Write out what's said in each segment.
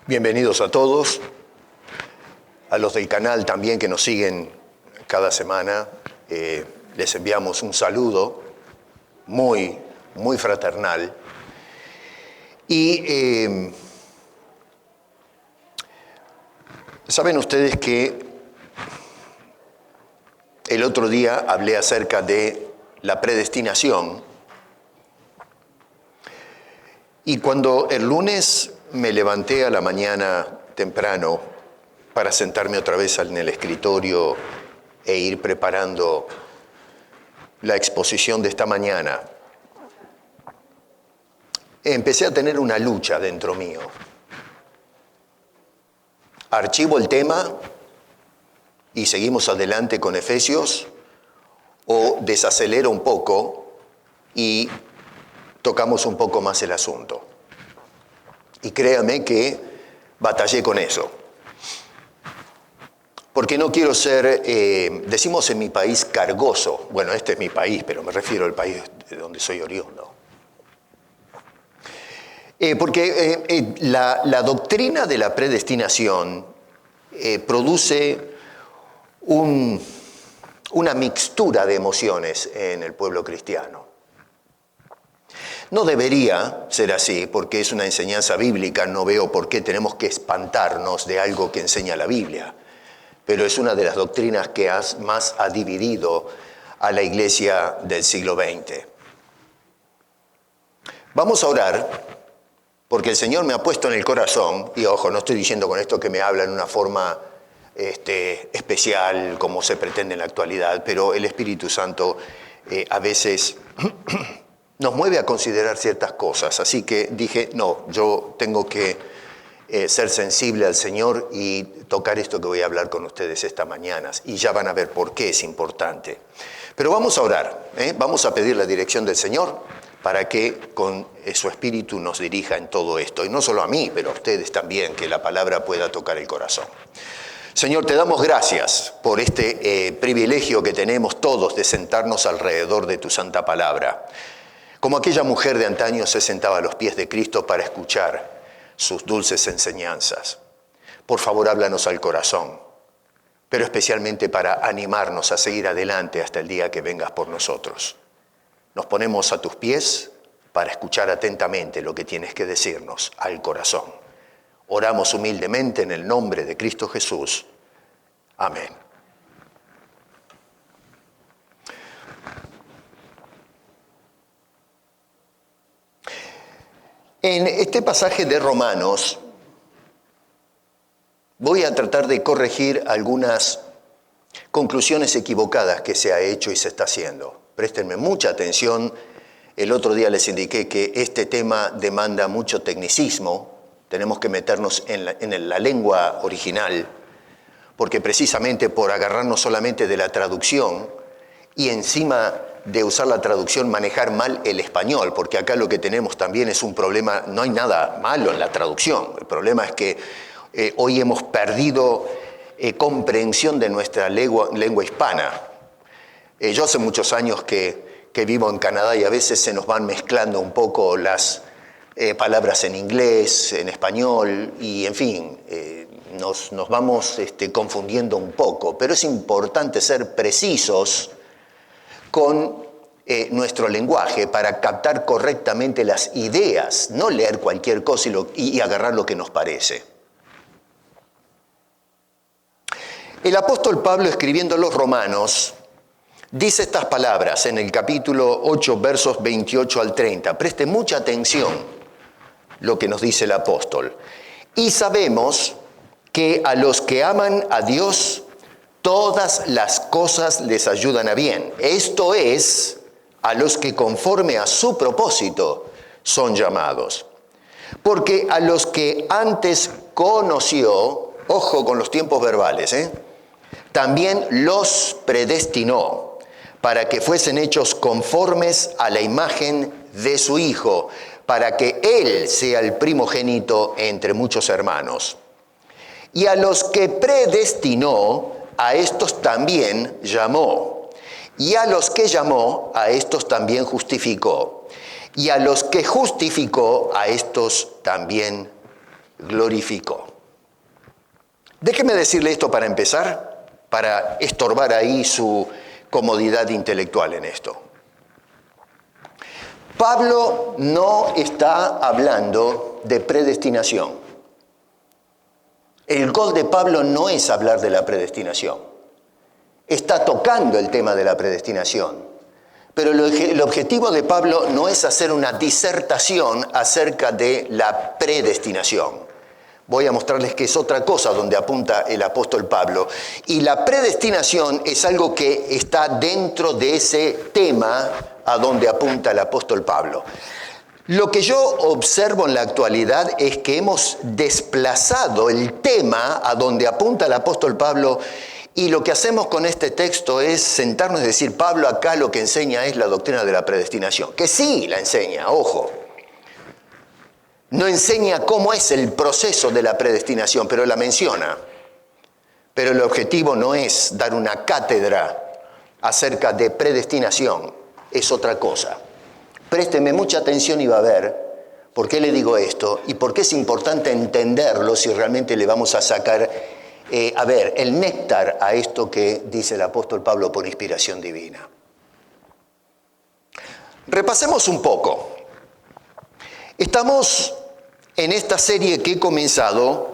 Bienvenidos a todos, a los del canal también que nos siguen cada semana. Les enviamos un saludo muy fraternal. Y saben ustedes que el otro día hablé acerca de la predestinación. Y cuando el lunes me levanté a la mañana temprano para sentarme otra vez en el escritorio e ir preparando la exposición de esta mañana, empecé a tener una lucha dentro mío. ¿Archivo el tema y seguimos adelante con Efesios o desacelero un poco y tocamos un poco más el asunto? Y créame que batallé con eso. Porque no quiero ser, decimos en mi país, cargoso. Bueno, este es mi país, pero me refiero al país de donde soy oriundo. Porque la doctrina de la predestinación produce una mixtura de emociones en el pueblo cristiano. No debería ser así, porque es una enseñanza bíblica, no veo por qué tenemos que espantarnos de algo que enseña la Biblia. Pero es una de las doctrinas que más ha dividido a la iglesia del siglo XX. Vamos a orar, porque el Señor me ha puesto en el corazón, y ojo, no estoy diciendo con esto que me habla en una forma especial, como se pretende en la actualidad, pero el Espíritu Santo a veces nos mueve a considerar ciertas cosas. Así que dije, no, yo tengo que ser sensible al Señor y tocar esto que voy a hablar con ustedes esta mañana. Y ya van a ver por qué es importante. Pero vamos a orar, vamos a pedir la dirección del Señor para que con su Espíritu nos dirija en todo esto. Y no solo a mí, pero a ustedes también, que la palabra pueda tocar el corazón. Señor, te damos gracias por este privilegio que tenemos todos de sentarnos alrededor de tu santa palabra. Como aquella mujer de antaño se sentaba a los pies de Cristo para escuchar sus dulces enseñanzas. Por favor, háblanos al corazón, pero especialmente para animarnos a seguir adelante hasta el día que vengas por nosotros. Nos ponemos a tus pies para escuchar atentamente lo que tienes que decirnos al corazón. Oramos humildemente en el nombre de Cristo Jesús. Amén. En este pasaje de Romanos voy a tratar de corregir algunas conclusiones equivocadas que se ha hecho y se está haciendo. Préstenme mucha atención. El otro día les indiqué que este tema demanda mucho tecnicismo. Tenemos que meternos en la lengua original, porque precisamente por agarrarnos solamente de la traducción y encima de usar la traducción manejar mal el español, porque acá lo que tenemos también es un problema, no hay nada malo en la traducción, el problema es que hoy hemos perdido comprensión de nuestra lengua hispana. Yo hace muchos años que vivo en Canadá y a veces se nos van mezclando un poco las palabras en inglés, en español, y en fin, nos vamos confundiendo un poco, pero es importante ser precisos con nuestro lenguaje para captar correctamente las ideas, no leer cualquier cosa y agarrar lo que nos parece. El apóstol Pablo, escribiendo a los Romanos, dice estas palabras en el capítulo 8, versos 28 al 30. Preste mucha atención lo que nos dice el apóstol. Y sabemos que a los que aman a Dios, todas las cosas les ayudan a bien. Esto es, a los que conforme a su propósito son llamados. Porque a los que antes conoció, ojo con los tiempos verbales, también los predestinó para que fuesen hechos conformes a la imagen de su Hijo, para que Él sea el primogénito entre muchos hermanos. Y a los que predestinó, a estos también llamó. Y a los que llamó, a estos también justificó. Y a los que justificó, a estos también glorificó. Déjeme decirle esto para empezar, para estorbar ahí su comodidad intelectual en esto. Pablo no está hablando de predestinación. El gol de Pablo no es hablar de la predestinación. Está tocando el tema de la predestinación. Pero el objetivo de Pablo no es hacer una disertación acerca de la predestinación. Voy a mostrarles que es otra cosa donde apunta el apóstol Pablo. Y la predestinación es algo que está dentro de ese tema a donde apunta el apóstol Pablo. Lo que yo observo en la actualidad es que hemos desplazado el tema a donde apunta el apóstol Pablo, y lo que hacemos con este texto es sentarnos y decir, Pablo acá lo que enseña es la doctrina de la predestinación. Que sí la enseña, ojo. No enseña cómo es el proceso de la predestinación, pero la menciona. Pero el objetivo no es dar una cátedra acerca de predestinación, es otra cosa. Présteme mucha atención y va a ver por qué le digo esto y por qué es importante entenderlo si realmente le vamos a sacar, el néctar a esto que dice el apóstol Pablo por inspiración divina. Repasemos un poco. Estamos en esta serie que he comenzado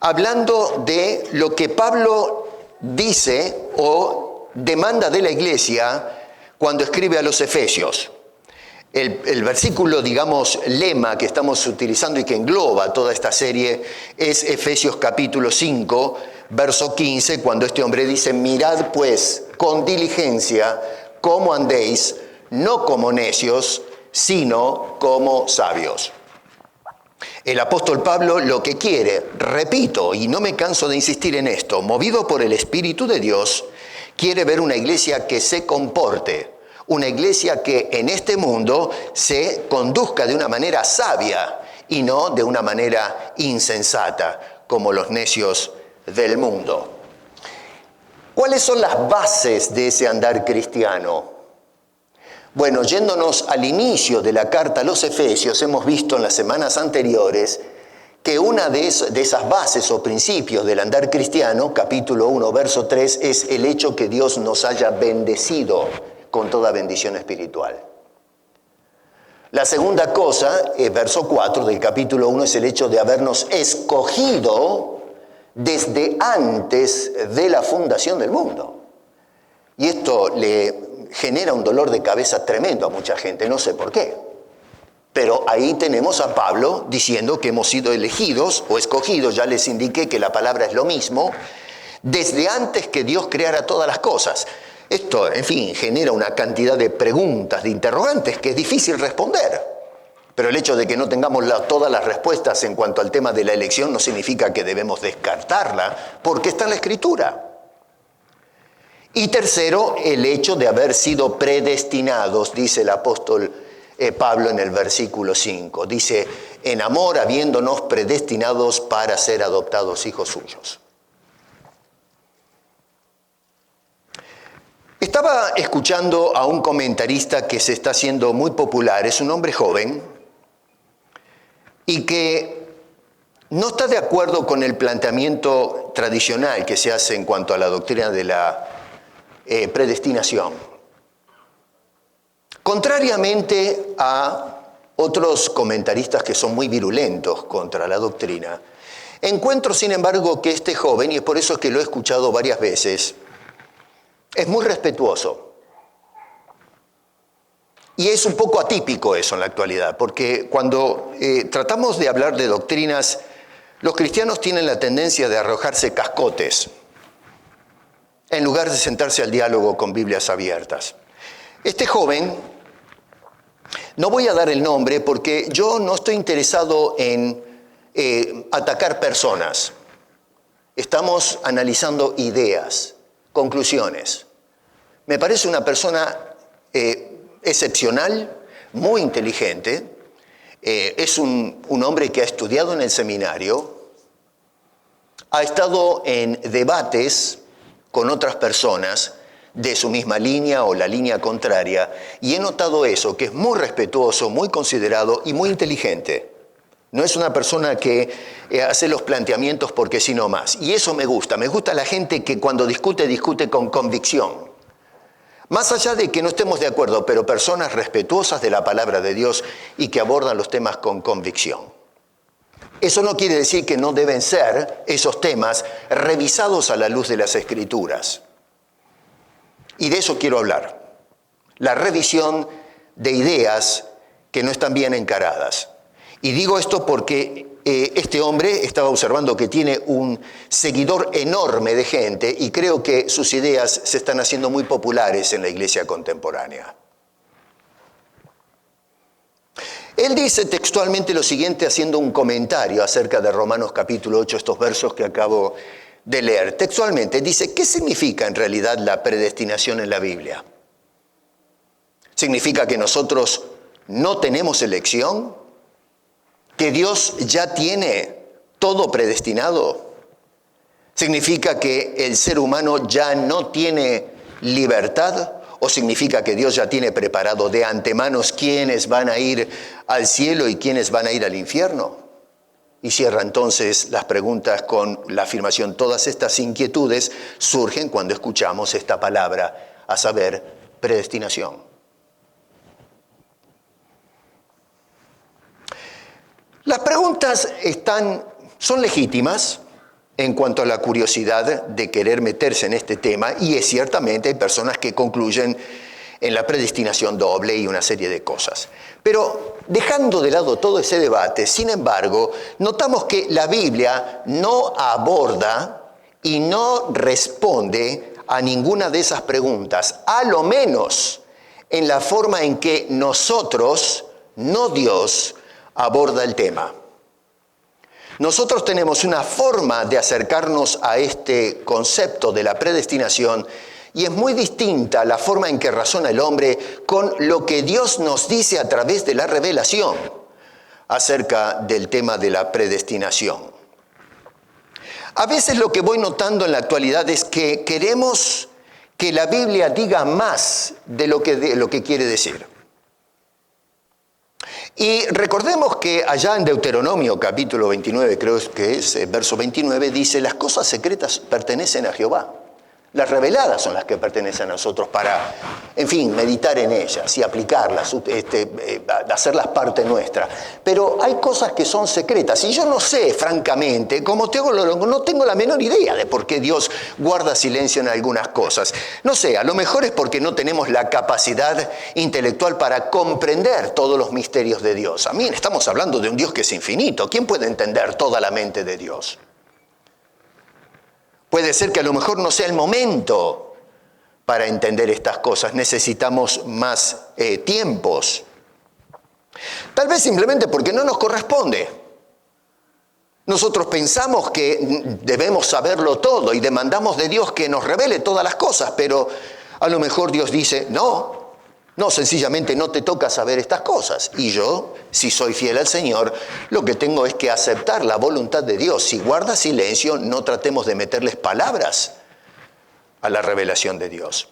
hablando de lo que Pablo dice o demanda de la iglesia cuando escribe a los Efesios. El versículo, digamos, lema que estamos utilizando y que engloba toda esta serie es Efesios capítulo 5, verso 15, cuando este hombre dice, mirad pues con diligencia cómo andéis, no como necios, sino como sabios. El apóstol Pablo lo que quiere, repito, y no me canso de insistir en esto, movido por el Espíritu de Dios, quiere ver una iglesia que se comporte, una iglesia que en este mundo se conduzca de una manera sabia y no de una manera insensata, como los necios del mundo. ¿Cuáles son las bases de ese andar cristiano? Bueno, yéndonos al inicio de la carta a los Efesios, hemos visto en las semanas anteriores que una de esas bases o principios del andar cristiano, capítulo 1, verso 3, es el hecho que Dios nos haya bendecido con toda bendición espiritual. La segunda cosa, verso 4 del capítulo 1, es el hecho de habernos escogido desde antes de la fundación del mundo. Y esto le genera un dolor de cabeza tremendo a mucha gente, no sé por qué. Pero ahí tenemos a Pablo diciendo que hemos sido elegidos o escogidos, ya les indiqué que la palabra es lo mismo, desde antes que Dios creara todas las cosas. Esto, en fin, genera una cantidad de preguntas, de interrogantes que es difícil responder. Pero el hecho de que no tengamos todas las respuestas en cuanto al tema de la elección no significa que debemos descartarla, porque está en la Escritura. Y tercero, el hecho de haber sido predestinados, dice el apóstol Pablo en el versículo 5. Dice, en amor habiéndonos predestinados para ser adoptados hijos suyos. Estaba escuchando a un comentarista que se está haciendo muy popular, es un hombre joven, y que no está de acuerdo con el planteamiento tradicional que se hace en cuanto a la doctrina de la predestinación. Contrariamente a otros comentaristas que son muy virulentos contra la doctrina, encuentro, sin embargo, que este joven, y es por eso que lo he escuchado varias veces, es muy respetuoso. Y es un poco atípico eso en la actualidad, porque cuando tratamos de hablar de doctrinas, los cristianos tienen la tendencia de arrojarse cascotes. en lugar de sentarse al diálogo con Biblias abiertas. Este joven, no voy a dar el nombre porque yo no estoy interesado en atacar personas. Estamos analizando ideas, conclusiones. Me parece una persona excepcional, muy inteligente. Es un hombre que ha estudiado en el seminario, ha estado en debates con otras personas de su misma línea o la línea contraria, y he notado eso, que es muy respetuoso, muy considerado y muy inteligente. No es una persona que hace los planteamientos porque sí no más. Y eso me gusta la gente que cuando discute, discute con convicción. Más allá de que no estemos de acuerdo, pero personas respetuosas de la palabra de Dios y que abordan los temas con convicción. Eso no quiere decir que no deben ser esos temas revisados a la luz de las Escrituras. Y de eso quiero hablar. La revisión de ideas que no están bien encaradas. Y digo esto porque este hombre estaba observando que tiene un seguidor enorme de gente y creo que sus ideas se están haciendo muy populares en la iglesia contemporánea. Él dice textualmente lo siguiente haciendo un comentario acerca de Romanos capítulo 8, estos versos que acabo de leer. Textualmente dice, ¿qué significa en realidad la predestinación en la Biblia? ¿Significa que nosotros no tenemos elección? ¿Que Dios ya tiene todo predestinado? ¿Significa que el ser humano ya no tiene libertad? ¿O significa que Dios ya tiene preparado de antemano quiénes van a ir al cielo y quiénes van a ir al infierno? Y cierra entonces las preguntas con la afirmación: todas estas inquietudes surgen cuando escuchamos esta palabra, a saber, predestinación. Las preguntas son legítimas en cuanto a la curiosidad de querer meterse en este tema, y ciertamente hay personas que concluyen en la predestinación doble y una serie de cosas. Pero dejando de lado todo ese debate, sin embargo, notamos que la Biblia no aborda y no responde a ninguna de esas preguntas, a lo menos en la forma en que nosotros, no Dios, aborda el tema. Nosotros tenemos una forma de acercarnos a este concepto de la predestinación y es muy distinta la forma en que razona el hombre con lo que Dios nos dice a través de la revelación acerca del tema de la predestinación. A veces lo que voy notando en la actualidad es que queremos que la Biblia diga más de lo que quiere decir. Y recordemos que allá en Deuteronomio capítulo 29, creo que es verso 29, dice: las cosas secretas pertenecen a Jehová. Las reveladas son las que pertenecen a nosotros para, en fin, meditar en ellas y aplicarlas, hacerlas parte nuestra. Pero hay cosas que son secretas y yo no sé, francamente, como teólogo, no tengo la menor idea de por qué Dios guarda silencio en algunas cosas. No sé, a lo mejor es porque no tenemos la capacidad intelectual para comprender todos los misterios de Dios. Amén, estamos hablando de un Dios que es infinito. ¿Quién puede entender toda la mente de Dios? Puede ser que a lo mejor no sea el momento para entender estas cosas. Necesitamos más tiempos. Tal vez simplemente porque no nos corresponde. Nosotros pensamos que debemos saberlo todo y demandamos de Dios que nos revele todas las cosas, pero a lo mejor Dios dice: no, sencillamente no te toca saber estas cosas. Y yo, si soy fiel al Señor, lo que tengo es que aceptar la voluntad de Dios. Si guarda silencio, no tratemos de meterles palabras a la revelación de Dios.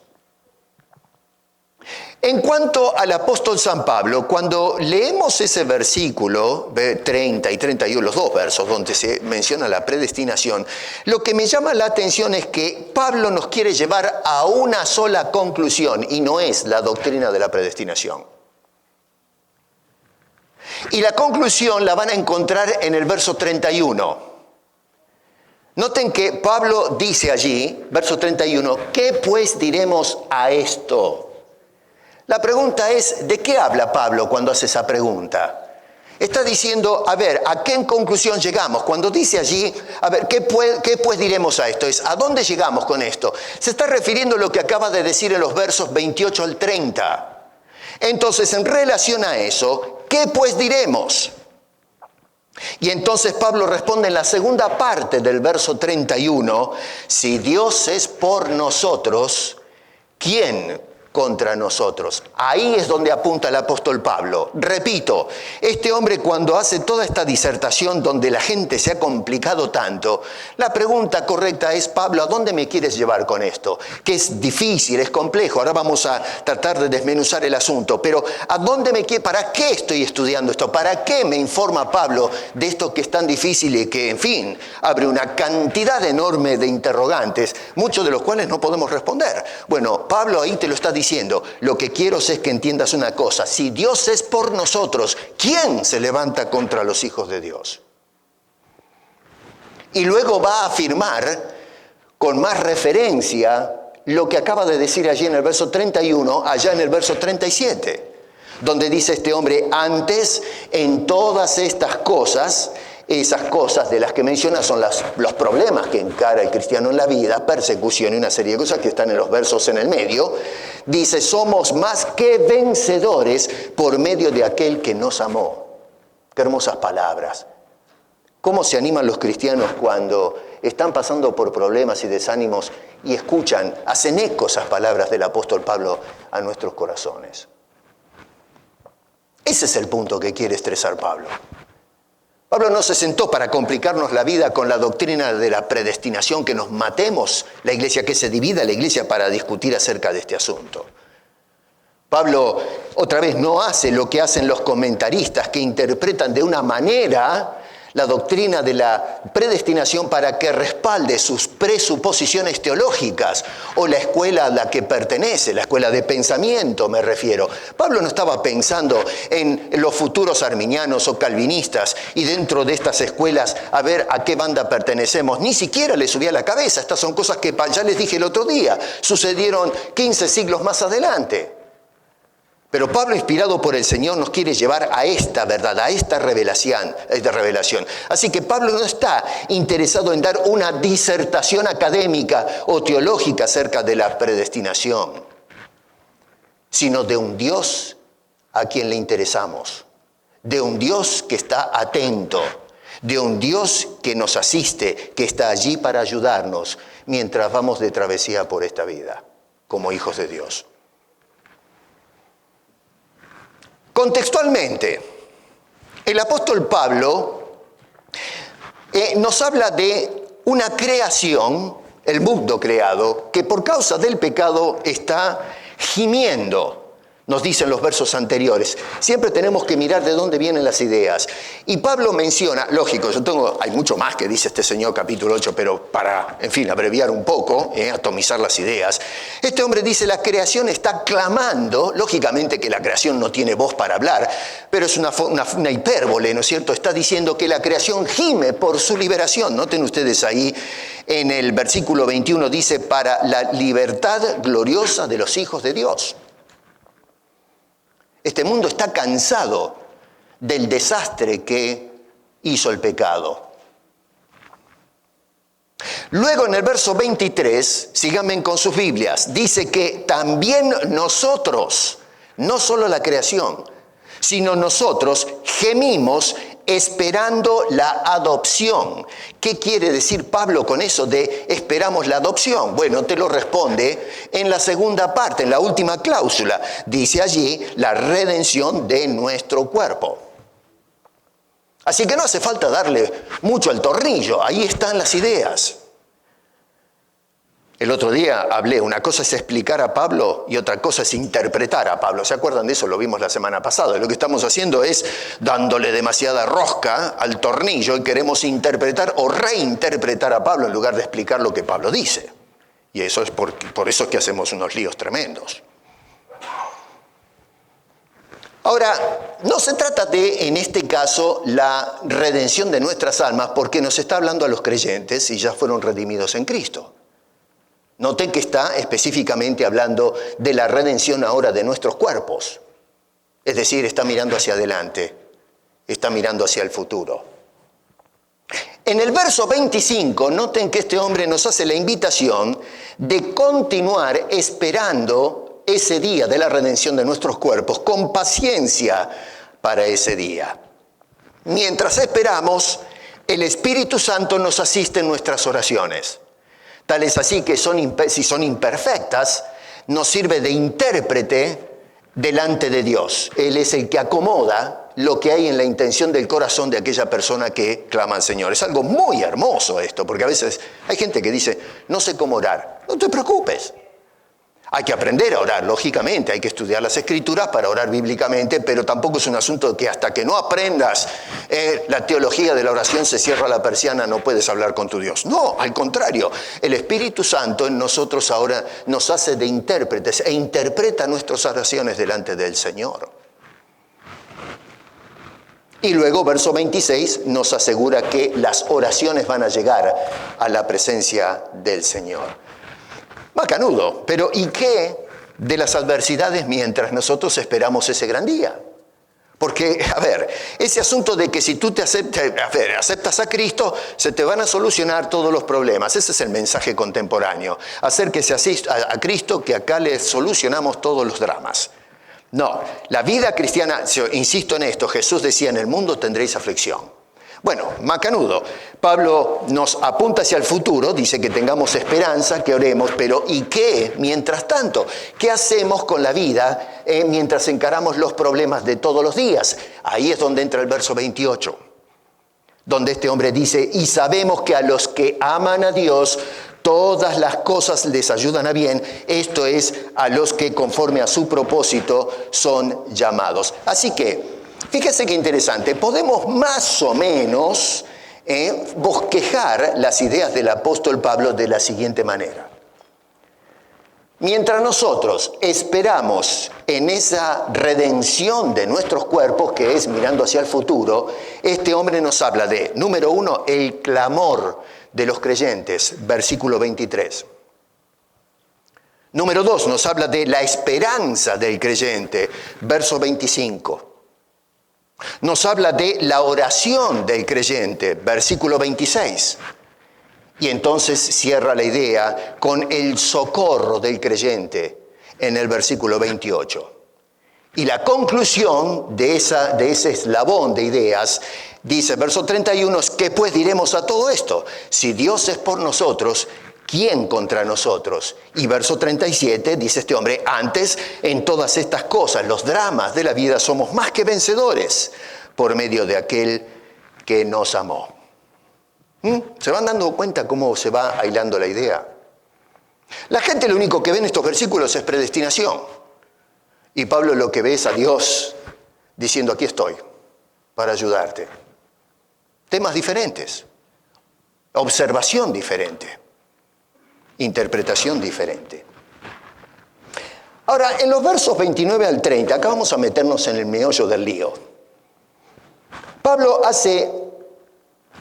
En cuanto al apóstol San Pablo, cuando leemos ese versículo 30 y 31, los dos versos donde se menciona la predestinación, lo que me llama la atención es que Pablo nos quiere llevar a una sola conclusión, y no es la doctrina de la predestinación. Y la conclusión la van a encontrar en el verso 31. Noten que Pablo dice allí, verso 31, ¿qué pues diremos a esto? La pregunta es, ¿de qué habla Pablo cuando hace esa pregunta? Está diciendo, a ver, ¿a qué conclusión llegamos? Cuando dice allí, a ver, ¿qué pues diremos a esto? ¿A dónde llegamos con esto? Se está refiriendo a lo que acaba de decir en los versos 28 al 30. Entonces, en relación a eso, ¿qué pues diremos? Y entonces Pablo responde en la segunda parte del verso 31, si Dios es por nosotros, ¿quién contra nosotros? Ahí es donde apunta el apóstol Pablo. Repito, este hombre cuando hace toda esta disertación donde la gente se ha complicado tanto, la pregunta correcta es, Pablo, ¿a dónde me quieres llevar con esto? Que es difícil, es complejo, ahora vamos a tratar de desmenuzar el asunto, pero ¿a dónde para qué estoy estudiando esto? ¿Para qué me informa Pablo de esto que es tan difícil y que, en fin, abre una cantidad enorme de interrogantes, muchos de los cuales no podemos responder? Bueno, Pablo ahí te lo está diciendo, lo que quiero es que entiendas una cosa, si Dios es por nosotros, ¿quién se levanta contra los hijos de Dios? Y luego va a afirmar con más referencia lo que acaba de decir allí en el verso 31, allá en el verso 37, donde dice este hombre, antes en todas estas cosas, esas cosas de las que menciona son los problemas que encara el cristiano en la vida, persecución y una serie de cosas que están en los versos en el medio. Dice, somos más que vencedores por medio de aquel que nos amó. Qué hermosas palabras. ¿Cómo se animan los cristianos cuando están pasando por problemas y desánimos y escuchan, hacen eco esas palabras del apóstol Pablo a nuestros corazones? Ese es el punto que quiere estresar Pablo. Pablo no se sentó para complicarnos la vida con la doctrina de la predestinación, que nos matemos la iglesia, que se divida la iglesia para discutir acerca de este asunto. Pablo, otra vez, no hace lo que hacen los comentaristas, que interpretan de una manera la doctrina de la predestinación para que respalde sus presuposiciones teológicas, o la escuela a la que pertenece, la escuela de pensamiento me refiero. Pablo no estaba pensando en los futuros arminianos o calvinistas y dentro de estas escuelas a ver a qué banda pertenecemos, ni siquiera le subía a la cabeza. Estas son cosas que ya les dije el otro día, sucedieron 15 siglos más adelante. Pero Pablo, inspirado por el Señor, nos quiere llevar a esta verdad, a esta revelación. Así que Pablo no está interesado en dar una disertación académica o teológica acerca de la predestinación, sino de un Dios a quien le interesamos, de un Dios que está atento, de un Dios que nos asiste, que está allí para ayudarnos mientras vamos de travesía por esta vida, como hijos de Dios. Contextualmente, el apóstol Pablo nos habla de una creación, el mundo creado, que por causa del pecado está gimiendo. Nos dicen los versos anteriores. Siempre tenemos que mirar de dónde vienen las ideas. Y Pablo menciona, lógico, hay mucho más que dice este señor capítulo 8, pero para, en fin, abreviar un poco, atomizar las ideas. Este hombre dice, la creación está clamando, lógicamente que la creación no tiene voz para hablar, pero es una hipérbole, ¿no es cierto? Está diciendo que la creación gime por su liberación. Noten ustedes ahí, en el versículo 21 dice, para la libertad gloriosa de los hijos de Dios. Este mundo está cansado del desastre que hizo el pecado. Luego en el verso 23, síganme con sus Biblias, dice que también nosotros, no solo la creación, sino nosotros gemimos esperando la adopción. ¿Qué quiere decir Pablo con eso de esperamos la adopción? Bueno, te lo responde en la segunda parte, en la última cláusula. Dice allí la redención de nuestro cuerpo. Así que no hace falta darle mucho al tornillo, ahí están las ideas. El otro día hablé, una cosa es explicar a Pablo y otra cosa es interpretar a Pablo. ¿Se acuerdan de eso? Lo vimos la semana pasada. Lo que estamos haciendo es dándole demasiada rosca al tornillo y queremos interpretar o reinterpretar a Pablo en lugar de explicar lo que Pablo dice. Y eso es por eso es que hacemos unos líos tremendos. Ahora, no se trata de, en este caso, la redención de nuestras almas, porque nos está hablando a los creyentes y ya fueron redimidos en Cristo. Noten que está específicamente hablando de la redención ahora de nuestros cuerpos. Es decir, está mirando hacia adelante. está mirando hacia el futuro. En el verso 25, noten que este hombre nos hace la invitación de continuar esperando ese día de la redención de nuestros cuerpos, con paciencia para ese día. Mientras esperamos, el Espíritu Santo nos asiste en nuestras oraciones. Tal es así que si son imperfectas, nos sirve de intérprete delante de Dios. Él es el que acomoda lo que hay en la intención del corazón de aquella persona que clama al Señor. Es algo muy hermoso esto, porque a veces hay gente que dice, no sé cómo orar. No te preocupes. Hay que aprender a orar, lógicamente, hay que estudiar las Escrituras para orar bíblicamente, pero tampoco es un asunto que hasta que no aprendas la teología de la oración se cierra la persiana, no puedes hablar con tu Dios. No, al contrario, el Espíritu Santo en nosotros ahora nos hace de intérpretes e interpreta nuestras oraciones delante del Señor. Y luego, verso 26, nos asegura que las oraciones van a llegar a la presencia del Señor. Macanudo, pero ¿y qué de las adversidades mientras nosotros esperamos ese gran día? Porque, a ver, ese asunto de que si tú aceptas a Cristo, se te van a solucionar todos los problemas. Ese es el mensaje contemporáneo. Acérquese a Cristo, que acá le solucionamos todos los dramas. No, la vida cristiana, insisto en esto, Jesús decía, en el mundo tendréis aflicción. Bueno, macanudo. Pablo nos apunta hacia el futuro, dice que tengamos esperanza, que oremos, pero ¿y qué mientras tanto? ¿Qué hacemos con la vida mientras encaramos los problemas de todos los días? Ahí es donde entra el verso 28, donde este hombre dice, y sabemos que a los que aman a Dios, todas las cosas les ayudan a bien, esto es, a los que conforme a su propósito son llamados. Así que, fíjese qué interesante, podemos más o menos bosquejar las ideas del apóstol Pablo de la siguiente manera. Mientras nosotros esperamos en esa redención de nuestros cuerpos, que es mirando hacia el futuro, este hombre nos habla de, número 1, el clamor de los creyentes, versículo 23. Número 2, nos habla de la esperanza del creyente, verso 25. Nos habla de la oración del creyente, versículo 26. Y entonces cierra la idea con el socorro del creyente en el versículo 28. Y la conclusión de ese eslabón de ideas dice, verso 31, ¿qué pues diremos a todo esto? Si Dios es por nosotros, ¿quién contra nosotros? Y verso 37 dice este hombre, antes en todas estas cosas, los dramas de la vida, somos más que vencedores por medio de aquel que nos amó. ¿Se van dando cuenta cómo se va hilando la idea? La gente lo único que ve en estos versículos es predestinación. Y Pablo lo que ve es a Dios diciendo, aquí estoy para ayudarte. Temas diferentes, observación diferente, interpretación diferente. Ahora, en los versos 29 al 30, acá vamos a meternos en el meollo del lío. Pablo hace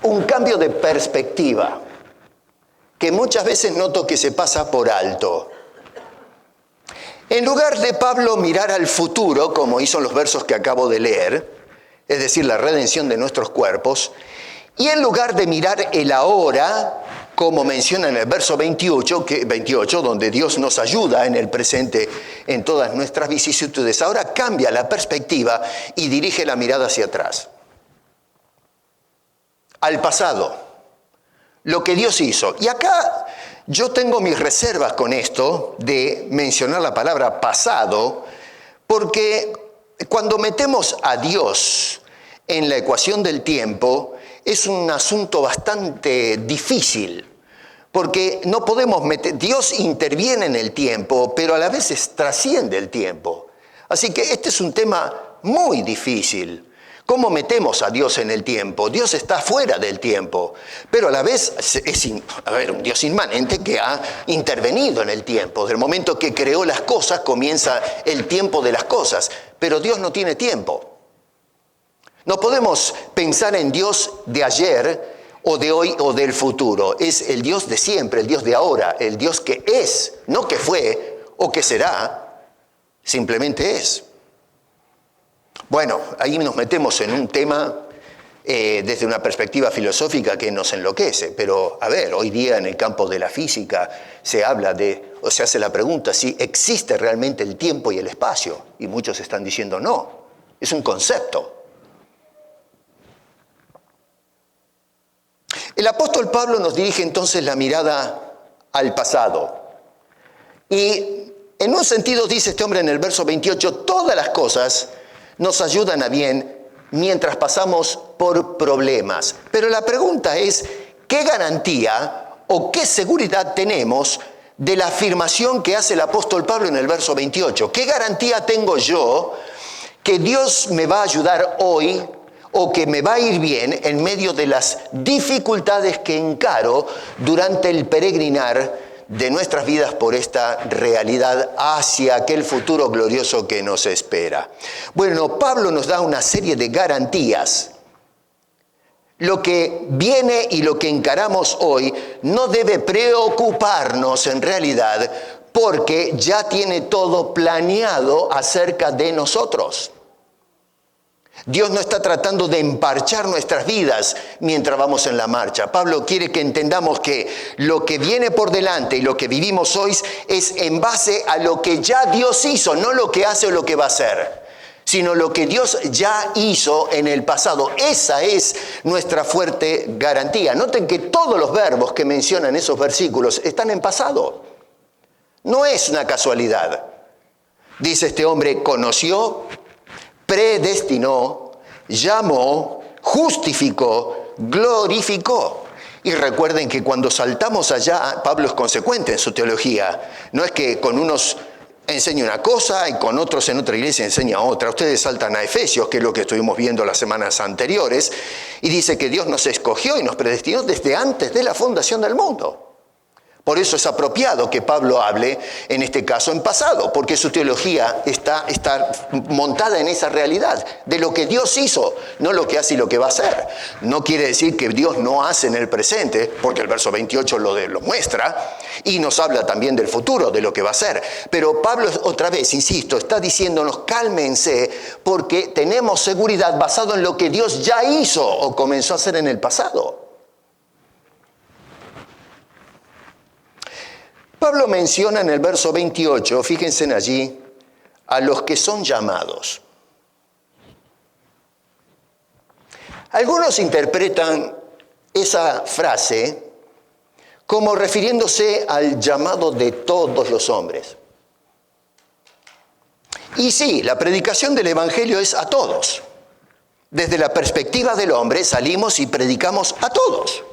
un cambio de perspectiva que muchas veces noto que se pasa por alto. En lugar de Pablo mirar al futuro, como hizo en los versos que acabo de leer, es decir, la redención de nuestros cuerpos, y en lugar de mirar el ahora, como menciona en el verso 28, donde Dios nos ayuda en el presente en todas nuestras vicisitudes, ahora cambia la perspectiva y dirige la mirada hacia atrás. Al pasado, lo que Dios hizo. Y acá yo tengo mis reservas con esto de mencionar la palabra pasado, porque cuando metemos a Dios en la ecuación del tiempo, es un asunto bastante difícil, porque no podemos meter, Dios interviene en el tiempo, pero a la vez trasciende el tiempo. Así que este es un tema muy difícil. ¿Cómo metemos a Dios en el tiempo? Dios está fuera del tiempo, pero a la vez es un Dios inmanente que ha intervenido en el tiempo. Del momento que creó las cosas comienza el tiempo de las cosas, pero Dios no tiene tiempo. No podemos pensar en Dios de ayer o de hoy o del futuro. Es el Dios de siempre, el Dios de ahora, el Dios que es, no que fue o que será, simplemente es. Bueno, ahí nos metemos en un tema desde una perspectiva filosófica que nos enloquece. Pero, a ver, hoy día en el campo de la física se habla o se hace la pregunta si existe realmente el tiempo y el espacio. Y muchos están diciendo no, es un concepto. El apóstol Pablo nos dirige entonces la mirada al pasado. Y en un sentido dice este hombre en el verso 28, todas las cosas nos ayudan a bien mientras pasamos por problemas. Pero la pregunta es, ¿qué garantía o qué seguridad tenemos de la afirmación que hace el apóstol Pablo en el verso 28? ¿Qué garantía tengo yo que Dios me va a ayudar hoy o que me va a ir bien en medio de las dificultades que encaro durante el peregrinar de nuestras vidas por esta realidad hacia aquel futuro glorioso que nos espera? Bueno, Pablo nos da una serie de garantías. Lo que viene y lo que encaramos hoy no debe preocuparnos en realidad, porque ya tiene todo planeado acerca de nosotros. Dios no está tratando de emparchar nuestras vidas mientras vamos en la marcha. Pablo quiere que entendamos que lo que viene por delante y lo que vivimos hoy es en base a lo que ya Dios hizo, no lo que hace o lo que va a hacer, sino lo que Dios ya hizo en el pasado. Esa es nuestra fuerte garantía. Noten que todos los verbos que mencionan esos versículos están en pasado. No es una casualidad. Dice este hombre, conoció, predestinó, llamó, justificó, glorificó. Y recuerden que cuando saltamos allá, Pablo es consecuente en su teología. No es que con unos enseña una cosa y con otros en otra iglesia enseña otra. Ustedes saltan a Efesios, que es lo que estuvimos viendo las semanas anteriores, y dice que Dios nos escogió y nos predestinó desde antes de la fundación del mundo. Por eso es apropiado que Pablo hable, en este caso, en pasado, porque su teología está montada en esa realidad, de lo que Dios hizo, no lo que hace y lo que va a hacer. No quiere decir que Dios no hace en el presente, porque el verso 28 lo muestra, y nos habla también del futuro, de lo que va a hacer. Pero Pablo, otra vez, insisto, está diciéndonos, cálmense, porque tenemos seguridad basado en lo que Dios ya hizo o comenzó a hacer en el pasado. Pablo menciona en el verso 28, fíjense allí, a los que son llamados. Algunos interpretan esa frase como refiriéndose al llamado de todos los hombres. Y sí, la predicación del Evangelio es a todos. Desde la perspectiva del hombre salimos y predicamos a todos.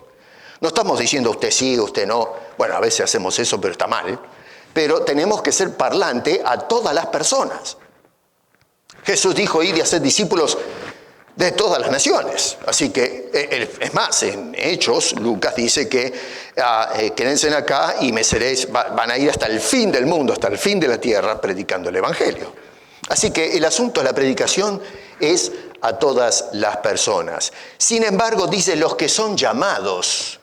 No estamos diciendo usted sí, usted no. Bueno, a veces hacemos eso, pero está mal. Pero tenemos que ser parlante a todas las personas. Jesús dijo, id y haced discípulos de todas las naciones. Así que, es más, en Hechos, Lucas dice que quédense acá y me seréis, van a ir hasta el fin del mundo, hasta el fin de la tierra, predicando el Evangelio. Así que el asunto de la predicación es a todas las personas. Sin embargo, dice los que son llamados.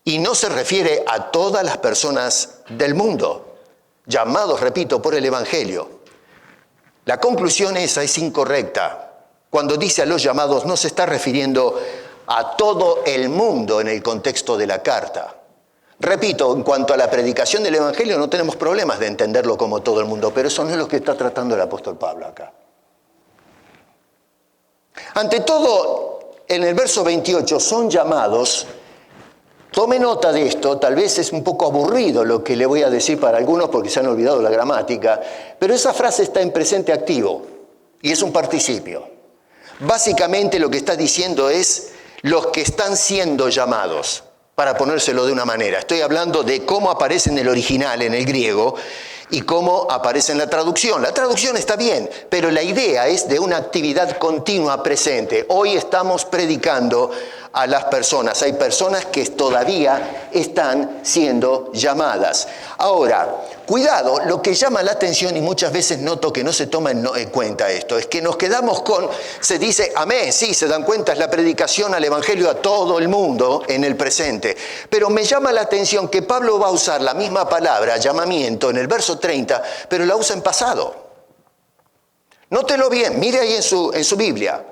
Y no se refiere a todas las personas del mundo, llamados, repito, por el Evangelio. La conclusión esa es incorrecta. Cuando dice a los llamados, no se está refiriendo a todo el mundo en el contexto de la carta. Repito, en cuanto a la predicación del Evangelio, no tenemos problemas de entenderlo como todo el mundo, pero eso no es lo que está tratando el apóstol Pablo acá. Ante todo, en el verso 28, son llamados. Tome nota de esto, tal vez es un poco aburrido lo que le voy a decir para algunos porque se han olvidado la gramática, pero esa frase está en presente activo y es un participio. Básicamente lo que está diciendo es los que están siendo llamados, para ponérselo de una manera. Estoy hablando de cómo aparece en el original, en el griego, y cómo aparece en la traducción. La traducción está bien, pero la idea es de una actividad continua presente. Hoy estamos predicando a las personas. Hay personas que todavía están siendo llamadas. Ahora, cuidado, lo que llama la atención, y muchas veces noto que no se toma en cuenta esto, es que nos quedamos con, se dice, amén, sí, se dan cuenta, es la predicación al Evangelio a todo el mundo en el presente. Pero me llama la atención que Pablo va a usar la misma palabra, llamamiento, en el verso 30, pero la usa en pasado. Nótelo bien, mire ahí en su Biblia.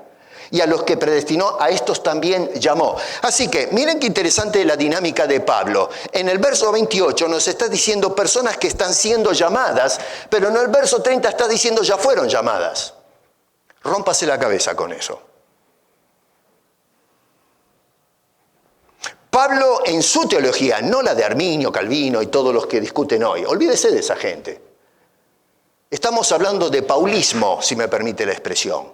Y a los que predestinó, a estos también llamó. Así que, miren qué interesante la dinámica de Pablo. En el verso 28 nos está diciendo personas que están siendo llamadas, pero en el verso 30 está diciendo ya fueron llamadas. Rómpase la cabeza con eso. Pablo en su teología, no la de Arminio, Calvino y todos los que discuten hoy, olvídese de esa gente. Estamos hablando de paulismo, si me permite la expresión.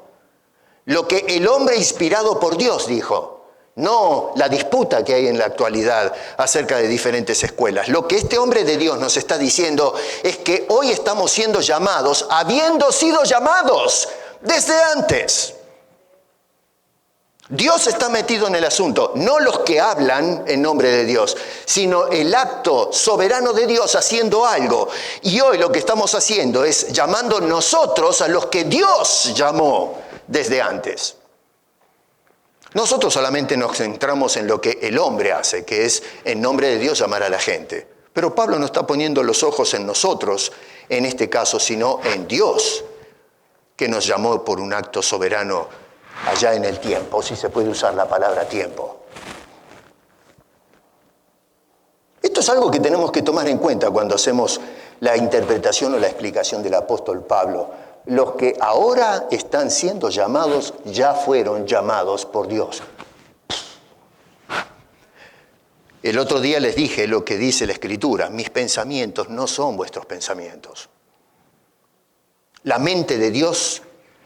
Lo que el hombre inspirado por Dios dijo, no la disputa que hay en la actualidad acerca de diferentes escuelas. Lo que este hombre de Dios nos está diciendo es que hoy estamos siendo llamados, habiendo sido llamados desde antes. Dios está metido en el asunto, no los que hablan en nombre de Dios, sino el acto soberano de Dios haciendo algo. Y hoy lo que estamos haciendo es llamando nosotros a los que Dios llamó desde antes. Nosotros solamente nos centramos en lo que el hombre hace, que es en nombre de Dios llamar a la gente. Pero Pablo no está poniendo los ojos en nosotros, en este caso, sino en Dios, que nos llamó por un acto soberano allá en el tiempo, si se puede usar la palabra tiempo. Esto es algo que tenemos que tomar en cuenta cuando hacemos la interpretación o la explicación del apóstol Pablo. Los que ahora están siendo llamados ya fueron llamados por Dios. El otro día les dije lo que dice la Escritura. Mis pensamientos no son vuestros pensamientos. La mente de Dios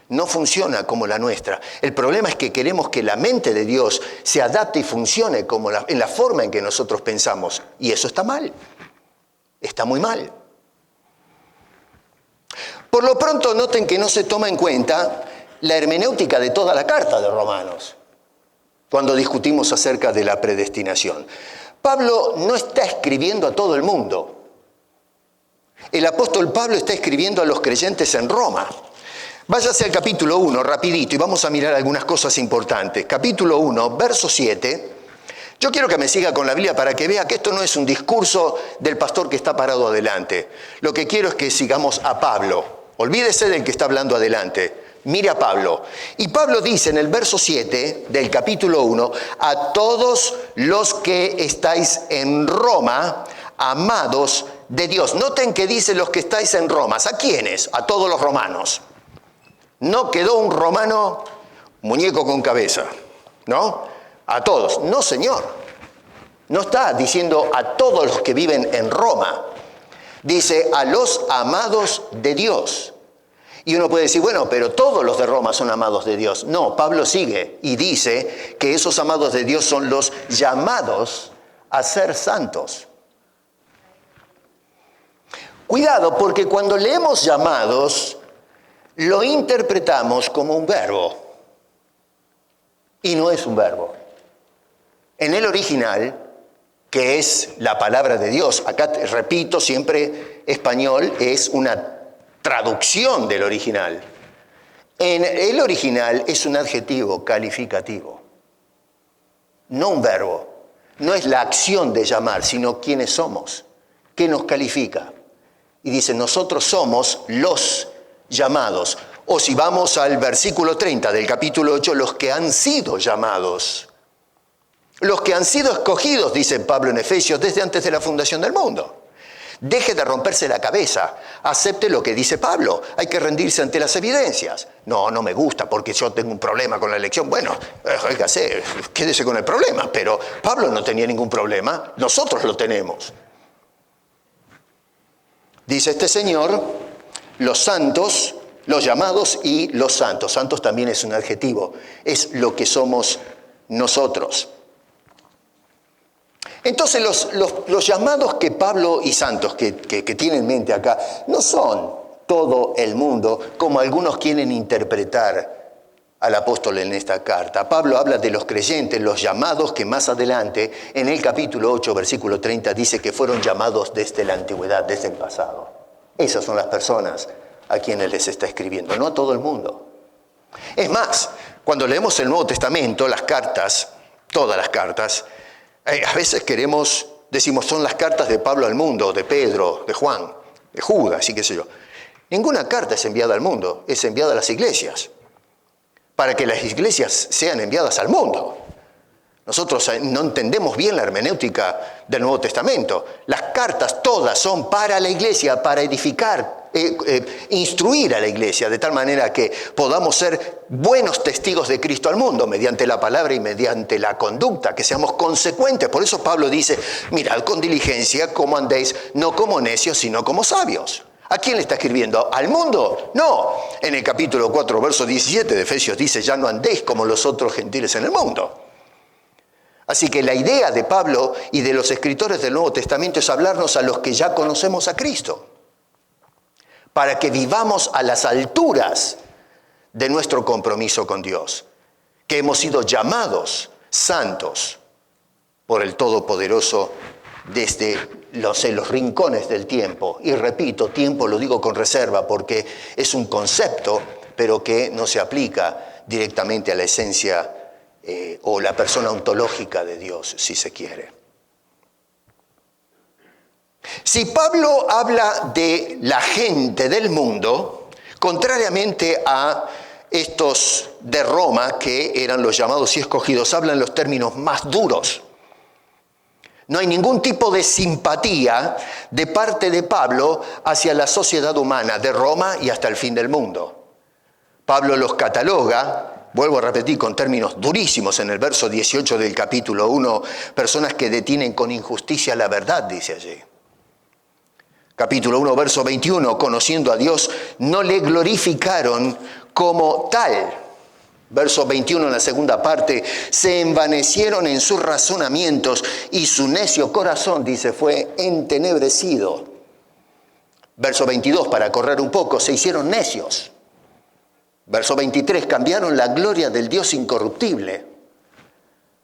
no funciona como la nuestra. El problema es que queremos que la mente de Dios se adapte y funcione como en la forma en que nosotros pensamos. Y eso está mal. Está muy mal. Por lo pronto, noten que no se toma en cuenta la hermenéutica de toda la carta de Romanos, cuando discutimos acerca de la predestinación. Pablo no está escribiendo a todo el mundo. El apóstol Pablo está escribiendo a los creyentes en Roma. Váyase al capítulo 1, rapidito, y vamos a mirar algunas cosas importantes. Capítulo 1, verso 7. Yo quiero que me siga con la Biblia para que vea que esto no es un discurso del pastor que está parado adelante. Lo que quiero es que sigamos a Pablo. Olvídese del que está hablando adelante. Mire a Pablo. Y Pablo dice en el verso 7 del capítulo 1, a todos los que estáis en Roma, amados de Dios. Noten que dice los que estáis en Roma. ¿A quiénes? A todos los romanos. No quedó un romano muñeco con cabeza, ¿no? A todos. No, señor. No está diciendo a todos los que viven en Roma. Dice a los amados de Dios. Y uno puede decir, bueno, pero todos los de Roma son amados de Dios. No, Pablo sigue y dice que esos amados de Dios son los llamados a ser santos. Cuidado, porque cuando leemos llamados, lo interpretamos como un verbo. Y no es un verbo. En el original, que es la palabra de Dios, acá repito, siempre español es una traducción del original. En el original es un adjetivo calificativo, no un verbo. No es la acción de llamar, sino quiénes somos, qué nos califica. Y dice, nosotros somos los llamados. O si vamos al versículo 30 del capítulo 8, los que han sido llamados. Los que han sido escogidos, dice Pablo en Efesios, desde antes de la fundación del mundo. Deje de romperse la cabeza, acepte lo que dice Pablo. Hay que rendirse ante las evidencias. No, no me gusta porque yo tengo un problema con la elección. Bueno, oígase, quédese con el problema. Pero Pablo no tenía ningún problema, nosotros lo tenemos. Dice este señor, los santos, los llamados y los santos. Santos también es un adjetivo, es lo que somos nosotros. Entonces los llamados que Pablo y santos que tiene en mente acá no son todo el mundo como algunos quieren interpretar al apóstol en esta carta. Pablo habla de los creyentes, los llamados que más adelante en el capítulo 8 versículo 30 dice que fueron llamados desde la antigüedad, desde el pasado. Esas son las personas a quienes les está escribiendo, no a todo el mundo. Es más, cuando leemos el Nuevo Testamento, las cartas, todas las cartas, a veces decimos, son las cartas de Pablo al mundo, de Pedro, de Juan, de Judas y qué sé yo. Ninguna carta es enviada al mundo, es enviada a las iglesias, para que las iglesias sean enviadas al mundo. Nosotros no entendemos bien la hermenéutica del Nuevo Testamento. Las cartas todas son para la iglesia, para edificar, instruir a la iglesia, de tal manera que podamos ser buenos testigos de Cristo al mundo, mediante la palabra y mediante la conducta, que seamos consecuentes. Por eso Pablo dice, mirad con diligencia cómo andéis, no como necios, sino como sabios. ¿A quién le está escribiendo? ¿Al mundo? No. En el capítulo 4, verso 17 de Efesios dice, ya no andéis como los otros gentiles en el mundo. Así que la idea de Pablo y de los escritores del Nuevo Testamento es hablarnos a los que ya conocemos a Cristo, para que vivamos a las alturas de nuestro compromiso con Dios, que hemos sido llamados santos por el Todopoderoso desde los rincones del tiempo. Y repito, tiempo lo digo con reserva porque es un concepto, pero que no se aplica directamente a la esencia o la persona ontológica de Dios, si se quiere. Si Pablo habla de la gente del mundo, contrariamente a estos de Roma, que eran los llamados y escogidos, hablan los términos más duros. No hay ningún tipo de simpatía de parte de Pablo hacia la sociedad humana de Roma y hasta el fin del mundo. Pablo los cataloga, vuelvo a repetir, con términos durísimos en el verso 18 del capítulo 1, personas que detienen con injusticia la verdad, dice allí. Capítulo 1, verso 21, conociendo a Dios, no le glorificaron como tal. Verso 21 en la segunda parte, se envanecieron en sus razonamientos y su necio corazón, dice, fue entenebrecido. Verso 22, para correr un poco, se hicieron necios. Verso 23, cambiaron la gloria del Dios incorruptible.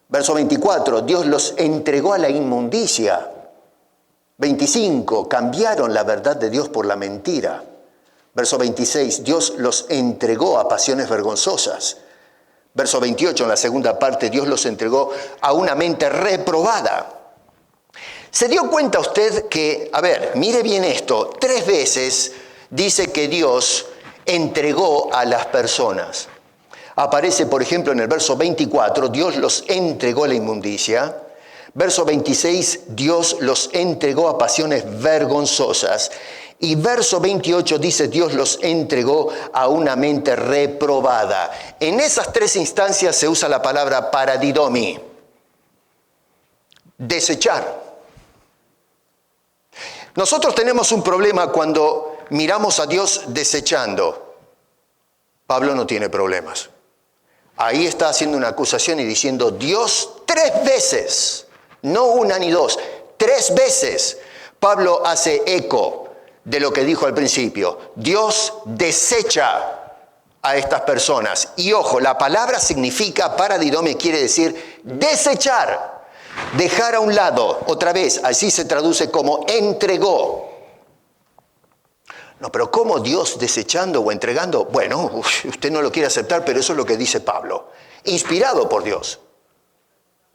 Verso 24, Dios los entregó a la inmundicia. 25, cambiaron la verdad de Dios por la mentira. Verso 26, Dios los entregó a pasiones vergonzosas. Verso 28, en la segunda parte, Dios los entregó a una mente reprobada. ¿Se dio cuenta usted que, mire bien esto, 3 veces dice que Dios entregó a las personas? Aparece, por ejemplo, en el verso 24, Dios los entregó a la inmundicia. Verso 26, Dios los entregó a pasiones vergonzosas. Y verso 28 dice, Dios los entregó a una mente reprobada. En esas 3 instancias se usa la palabra paradidomi, desechar. Nosotros tenemos un problema cuando miramos a Dios desechando. Pablo no tiene problemas. Ahí está haciendo una acusación y diciendo, Dios 3 veces, no 1 ni 2, 3 veces. Pablo hace eco de lo que dijo al principio. Dios desecha a estas personas. Y ojo, la palabra significa, paradidome, quiere decir desechar, dejar a un lado. Otra vez, así se traduce como entregó. No, pero ¿cómo Dios desechando o entregando? Bueno, usted no lo quiere aceptar, pero eso es lo que dice Pablo. Inspirado por Dios.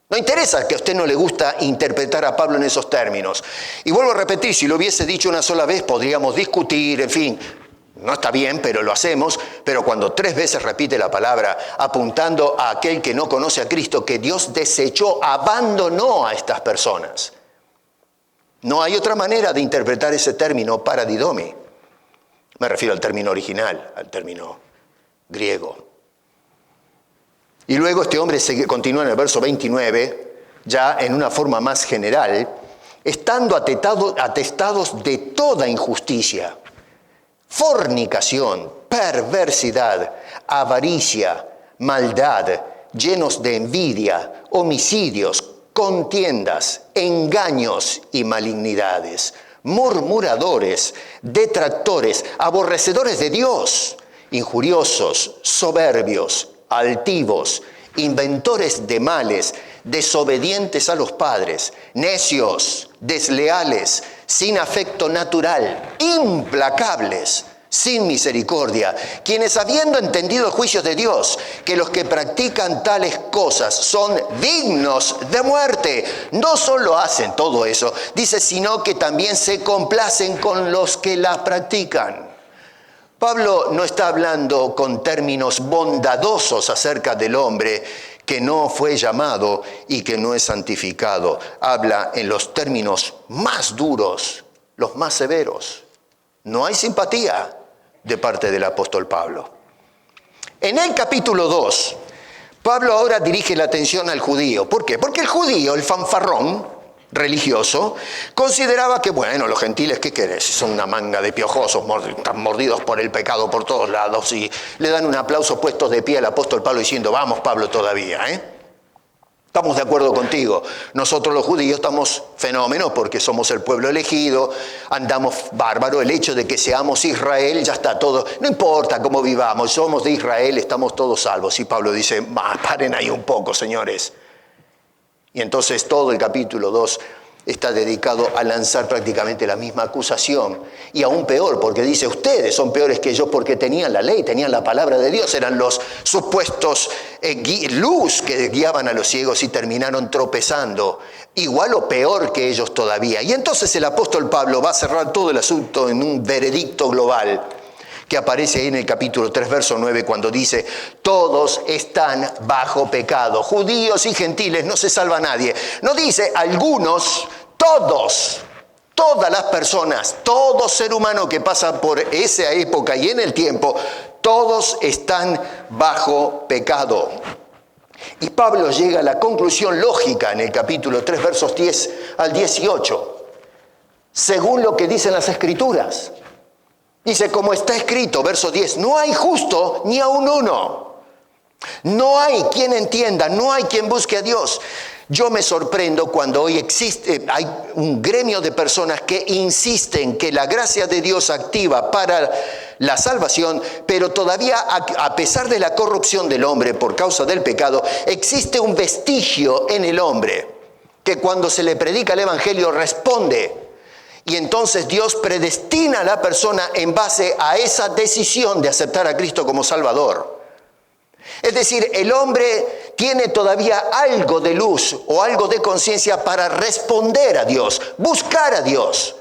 No interesa que a usted no le gusta interpretar a Pablo en esos términos. Y vuelvo a repetir, si lo hubiese dicho una sola vez, podríamos discutir, en fin. No está bien, pero lo hacemos. Pero cuando 3 veces repite la palabra, apuntando a aquel que no conoce a Cristo, que Dios desechó, abandonó a estas personas. No hay otra manera de interpretar ese término paradidomi. Me refiero al término original, al término griego. Y luego este hombre continúa en el verso 29, ya en una forma más general, estando atestados de toda injusticia, fornicación, perversidad, avaricia, maldad, llenos de envidia, homicidios, contiendas, engaños y malignidades, murmuradores, detractores, aborrecedores de Dios, injuriosos, soberbios, altivos, inventores de males, desobedientes a los padres, necios, desleales, sin afecto natural, implacables, sin misericordia, quienes habiendo entendido juicios de Dios, que los que practican tales cosas son dignos de muerte, no solo hacen todo eso, dice, sino que también se complacen con los que las practican. Pablo no está hablando con términos bondadosos acerca del hombre que no fue llamado y que no es santificado. Habla en los términos más duros, los más severos. No hay simpatía de parte del apóstol Pablo. En el capítulo 2, Pablo ahora dirige la atención al judío. ¿Por qué? Porque el judío, el fanfarrón religioso, consideraba que, bueno, los gentiles, ¿qué querés? Son una manga de piojosos, están mordidos por el pecado por todos lados, y le dan un aplauso puestos de pie al apóstol Pablo diciendo, vamos Pablo todavía, Estamos de acuerdo contigo. Nosotros los judíos estamos fenómenos porque somos el pueblo elegido, andamos bárbaro. El hecho de que seamos Israel, ya está todo. No importa cómo vivamos, somos de Israel, estamos todos salvos. Y Pablo dice, paren ahí un poco, señores. Y entonces todo el capítulo 2 está dedicado a lanzar prácticamente la misma acusación. Y aún peor, porque dice, ustedes son peores que yo porque tenían la ley, tenían la palabra de Dios, eran los supuestos luz que guiaban a los ciegos y terminaron tropezando. Igual o peor que ellos todavía. Y entonces el apóstol Pablo va a cerrar todo el asunto en un veredicto global que aparece ahí en el capítulo 3, verso 9, cuando dice, todos están bajo pecado, judíos y gentiles, no se salva nadie. No dice algunos, todos, todas las personas, todo ser humano que pasa por esa época y en el tiempo, todos están bajo pecado. Y Pablo llega a la conclusión lógica en el capítulo 3, versos 10 al 18, según lo que dicen las Escrituras. Dice, como está escrito, verso 10, no hay justo ni aun uno. No hay quien entienda, no hay quien busque a Dios. Yo me sorprendo cuando hoy hay un gremio de personas que insisten que la gracia de Dios activa para la salvación, pero todavía a pesar de la corrupción del hombre por causa del pecado, existe un vestigio en el hombre que cuando se le predica el evangelio responde. Y entonces Dios predestina a la persona en base a esa decisión de aceptar a Cristo como Salvador. Es decir, el hombre tiene todavía algo de luz o algo de conciencia para responder a Dios, buscar a Dios.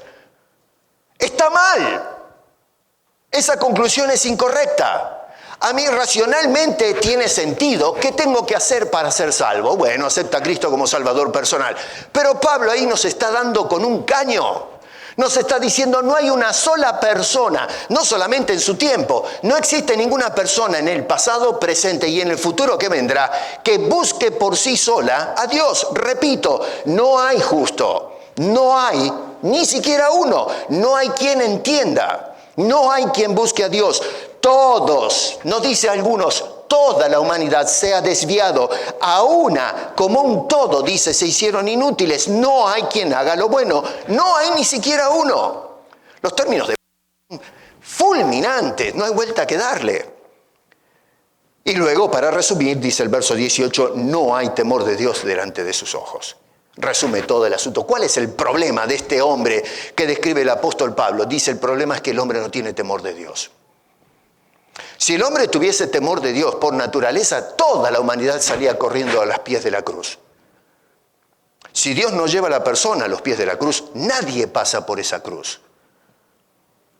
Está mal. Esa conclusión es incorrecta. A mí racionalmente tiene sentido. ¿Qué tengo que hacer para ser salvo? Bueno, acepta a Cristo como Salvador personal. Pero Pablo ahí nos está dando con un caño. Nos está diciendo, no hay una sola persona, no solamente en su tiempo, no existe ninguna persona en el pasado, presente y en el futuro que vendrá, que busque por sí sola a Dios. Repito, no hay justo, no hay ni siquiera uno, no hay quien entienda, no hay quien busque a Dios. Todos, no dice algunos, toda la humanidad se ha desviado, a una, como un todo, dice, se hicieron inútiles. No hay quien haga lo bueno, no hay ni siquiera uno. Los términos de fulminantes, no hay vuelta que darle. Y luego, para resumir, dice el verso 18, no hay temor de Dios delante de sus ojos. Resume todo el asunto. ¿Cuál es el problema de este hombre que describe el apóstol Pablo? Dice, el problema es que el hombre no tiene temor de Dios. Si el hombre tuviese temor de Dios por naturaleza, toda la humanidad salía corriendo a los pies de la cruz. Si Dios no lleva a la persona a los pies de la cruz, nadie pasa por esa cruz.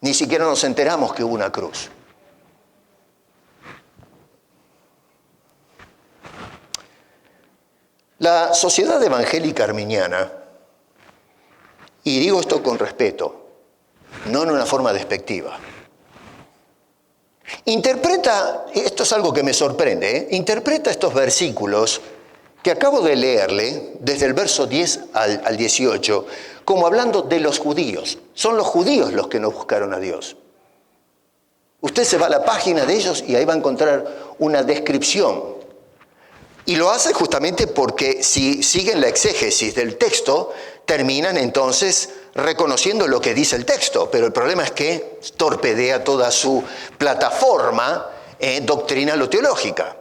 Ni siquiera nos enteramos que hubo una cruz. La sociedad evangélica arminiana, y digo esto con respeto, no en una forma despectiva, interpreta, esto es algo que me sorprende, interpreta estos versículos que acabo de leerle, desde el verso 10 al 18, como hablando de los judíos. Son los judíos los que no buscaron a Dios. Usted se va a la página de ellos y ahí va a encontrar una descripción. Y lo hace justamente porque si siguen la exégesis del texto, terminan entonces reconociendo lo que dice el texto. Pero el problema es que torpedea toda su plataforma doctrinal o teológica.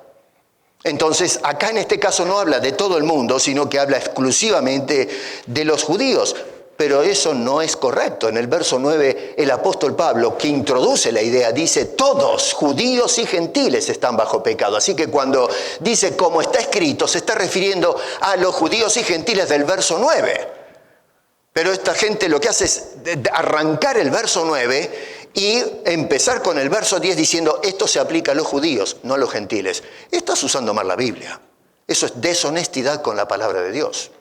Entonces, acá en este caso no habla de todo el mundo, sino que habla exclusivamente de los judíos. Pero eso no es correcto. En el verso 9, el apóstol Pablo, que introduce la idea, dice, todos, judíos y gentiles, están bajo pecado. Así que cuando dice, como está escrito, se está refiriendo a los judíos y gentiles del verso 9. Pero esta gente lo que hace es arrancar el verso 9 y empezar con el verso 10 diciendo, esto se aplica a los judíos, no a los gentiles. Estás usando mal la Biblia. Eso es deshonestidad con la palabra de Dios.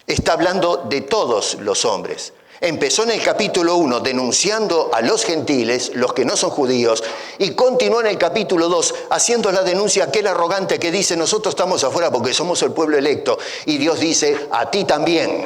Está hablando de todos los hombres. Empezó en el capítulo 1 denunciando a los gentiles, los que no son judíos, y continuó en el capítulo 2 haciendo la denuncia a aquel arrogante que dice, nosotros estamos afuera porque somos el pueblo electo, y Dios dice, a ti también,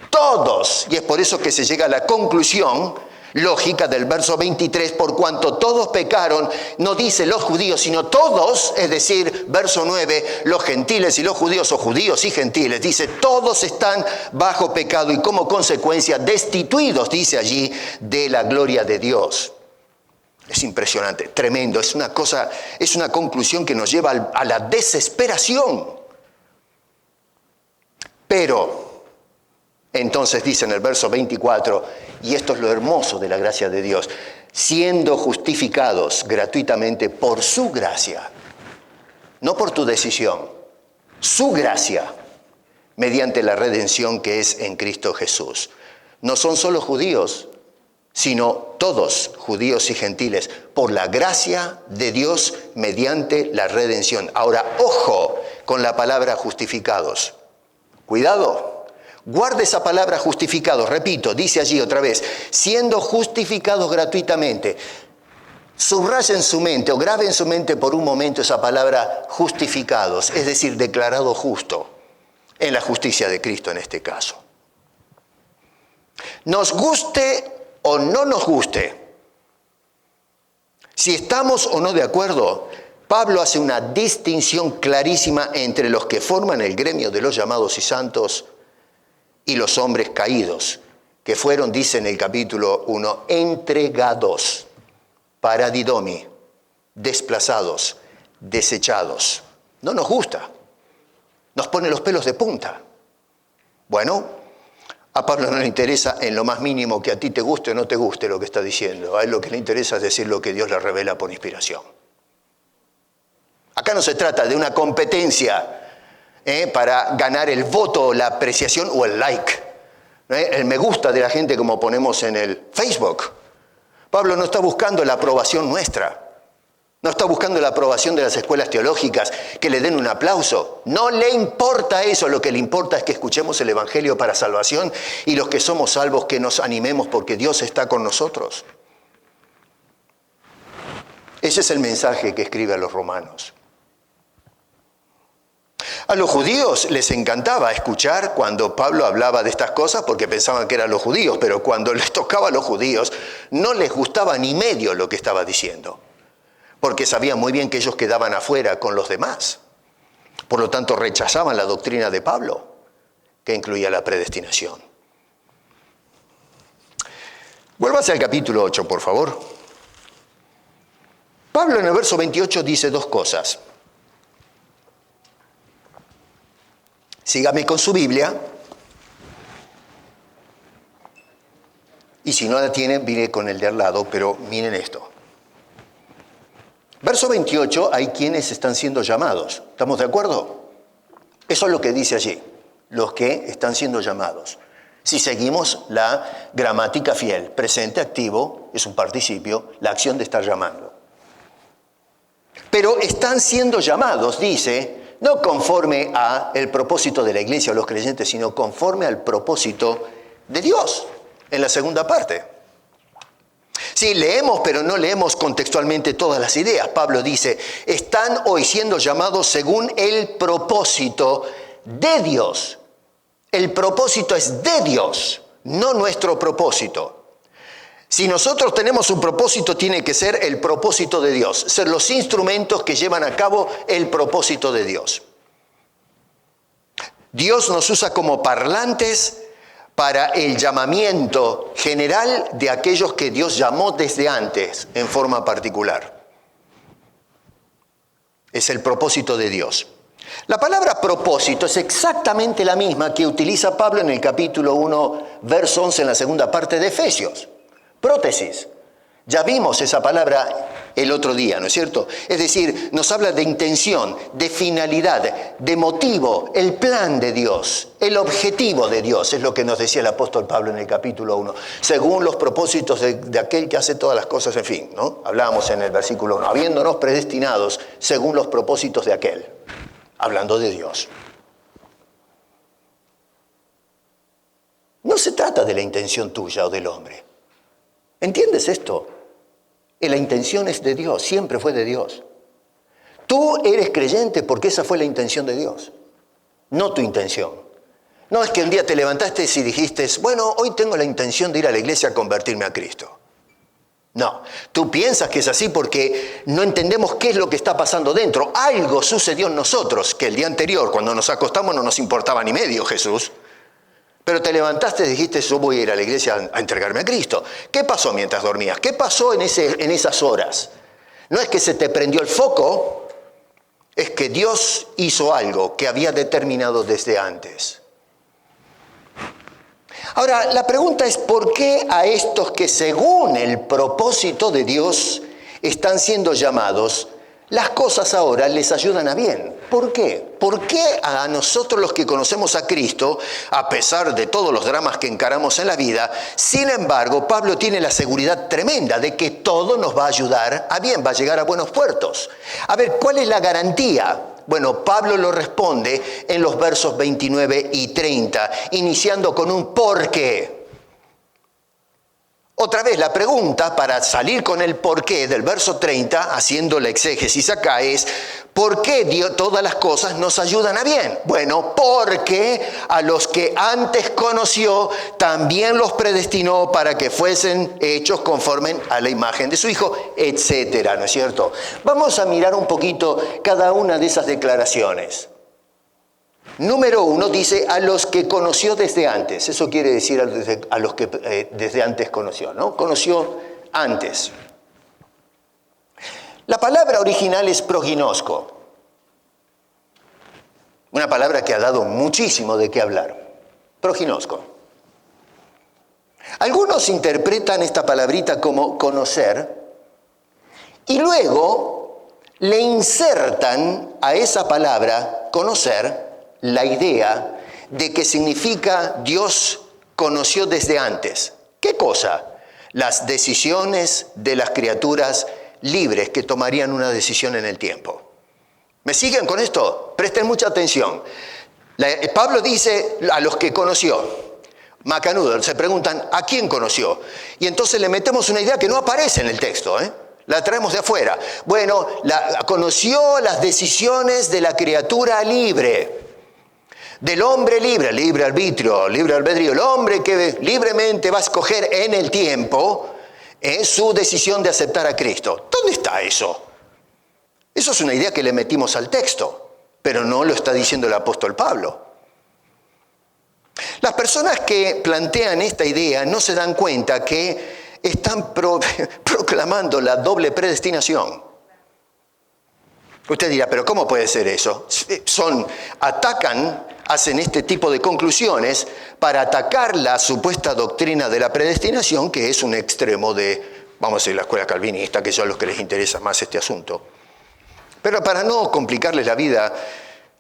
todos. Y es por eso que se llega a la conclusión lógica del verso 23, por cuanto todos pecaron, no dice los judíos, sino todos, es decir, verso 9, los gentiles y los judíos, o judíos y gentiles, dice, todos están bajo pecado y como consecuencia destituidos, dice allí, de la gloria de Dios. Es impresionante, tremendo, es una conclusión que nos lleva a la desesperación. Pero entonces dice en el verso 24, y esto es lo hermoso de la gracia de Dios, siendo justificados gratuitamente por su gracia, no por tu decisión, su gracia, mediante la redención que es en Cristo Jesús. No son solo judíos, sino todos, judíos y gentiles, por la gracia de Dios mediante la redención. Ahora, ojo con la palabra justificados. Cuidado. Guarde esa palabra justificados, repito, dice allí otra vez, siendo justificados gratuitamente. Subraya en su mente o grabe en su mente por un momento esa palabra justificados, es decir, declarado justo, en la justicia de Cristo en este caso. Nos guste o no nos guste, si estamos o no de acuerdo, Pablo hace una distinción clarísima entre los que forman el gremio de los llamados y santos y los hombres caídos, que fueron, dice en el capítulo 1, entregados, paradidomi, desplazados, desechados. No nos gusta, nos pone los pelos de punta. Bueno, a Pablo no le interesa en lo más mínimo que a ti te guste o no te guste lo que está diciendo. A él lo que le interesa es decir lo que Dios le revela por inspiración. Acá no se trata de una competencia para ganar el voto, la apreciación o el like, el me gusta de la gente como ponemos en el Facebook. Pablo no está buscando la aprobación nuestra, no está buscando la aprobación de las escuelas teológicas, que le den un aplauso. No le importa eso, lo que le importa es que escuchemos el Evangelio para salvación y los que somos salvos que nos animemos porque Dios está con nosotros. Ese es el mensaje que escribe a los romanos. A los judíos les encantaba escuchar cuando Pablo hablaba de estas cosas porque pensaban que eran los judíos, pero cuando les tocaba a los judíos no les gustaba ni medio lo que estaba diciendo, porque sabían muy bien que ellos quedaban afuera con los demás. Por lo tanto, rechazaban la doctrina de Pablo, que incluía la predestinación. Vuélvase al capítulo 8, por favor. Pablo en el verso 28 dice dos cosas. Sígame con su Biblia. Y si no la tienen, mire con el de al lado, pero miren esto. Verso 28, hay quienes están siendo llamados. ¿Estamos de acuerdo? Eso es lo que dice allí. Los que están siendo llamados. Si seguimos la gramática fiel, presente activo, es un participio, la acción de estar llamando. Pero están siendo llamados, dice, no conforme al propósito de la iglesia o los creyentes, sino conforme al propósito de Dios, en la segunda parte. Sí, leemos, pero no leemos contextualmente todas las ideas. Pablo dice, están hoy siendo llamados según el propósito de Dios. El propósito es de Dios, no nuestro propósito. Si nosotros tenemos un propósito, tiene que ser el propósito de Dios, ser los instrumentos que llevan a cabo el propósito de Dios. Dios nos usa como parlantes para el llamamiento general de aquellos que Dios llamó desde antes, en forma particular. Es el propósito de Dios. La palabra propósito es exactamente la misma que utiliza Pablo en el capítulo 1, verso 11, en la segunda parte de Efesios. Prótesis. Ya vimos esa palabra el otro día, ¿no es cierto? Es decir, nos habla de intención, de finalidad, de motivo, el plan de Dios, el objetivo de Dios, es lo que nos decía el apóstol Pablo en el capítulo 1, según los propósitos de aquel que hace todas las cosas, en fin, ¿no? Hablábamos en el versículo 1, habiéndonos predestinados según los propósitos de aquel, hablando de Dios. No se trata de la intención tuya o del hombre. ¿Entiendes esto? La intención es de Dios, siempre fue de Dios. Tú eres creyente porque esa fue la intención de Dios, no tu intención. No es que un día te levantaste y dijiste, bueno, hoy tengo la intención de ir a la iglesia a convertirme a Cristo. No, tú piensas que es así porque no entendemos qué es lo que está pasando dentro. Algo sucedió en nosotros que el día anterior, cuando nos acostamos, no nos importaba ni medio Jesús. Pero te levantaste y dijiste, yo voy a ir a la iglesia a entregarme a Cristo. ¿Qué pasó mientras dormías? ¿Qué pasó en esas horas? No es que se te prendió el foco, es que Dios hizo algo que había determinado desde antes. Ahora, la pregunta es, ¿por qué a estos que según el propósito de Dios están siendo llamados, las cosas ahora les ayudan a bien? ¿Por qué? ¿Por qué a nosotros los que conocemos a Cristo, a pesar de todos los dramas que encaramos en la vida, sin embargo, Pablo tiene la seguridad tremenda de que todo nos va a ayudar a bien, va a llegar a buenos puertos? A ver, ¿cuál es la garantía? Bueno, Pablo lo responde en los versos 29 y 30, iniciando con un ¿por qué? Otra vez, la pregunta para salir con el porqué del verso 30, haciendo la exégesis acá, es ¿por qué Dios, todas las cosas nos ayudan a bien? Bueno, porque a los que antes conoció, también los predestinó para que fuesen hechos conforme a la imagen de su Hijo, etcétera, ¿no es cierto? Vamos a mirar un poquito cada una de esas declaraciones. Número 1 dice a los que conoció desde antes. Eso quiere decir a los que desde antes conoció, ¿no? Conoció antes. La palabra original es prognosco. Una palabra que ha dado muchísimo de qué hablar. Prognosco. Algunos interpretan esta palabrita como conocer y luego le insertan a esa palabra conocer la idea de que significa Dios conoció desde antes. ¿Qué cosa? Las decisiones de las criaturas libres que tomarían una decisión en el tiempo. ¿Me siguen con esto? Presten mucha atención. Pablo dice a los que conoció. Macanudo, se preguntan ¿a quién conoció? Y entonces le metemos una idea que no aparece en el texto, La traemos de afuera. Bueno, conoció las decisiones de la criatura libre. Del hombre libre, libre arbitrio, libre albedrío, el hombre que libremente va a escoger en el tiempo su decisión de aceptar a Cristo. ¿Dónde está eso? Eso es una idea que le metimos al texto, pero no lo está diciendo el apóstol Pablo. Las personas que plantean esta idea no se dan cuenta que están proclamando la doble predestinación. Usted dirá, ¿pero cómo puede ser eso? Hacen este tipo de conclusiones para atacar la supuesta doctrina de la predestinación, que es un extremo de, vamos a decir, la escuela calvinista, que son los que les interesa más este asunto. Pero para no complicarles la vida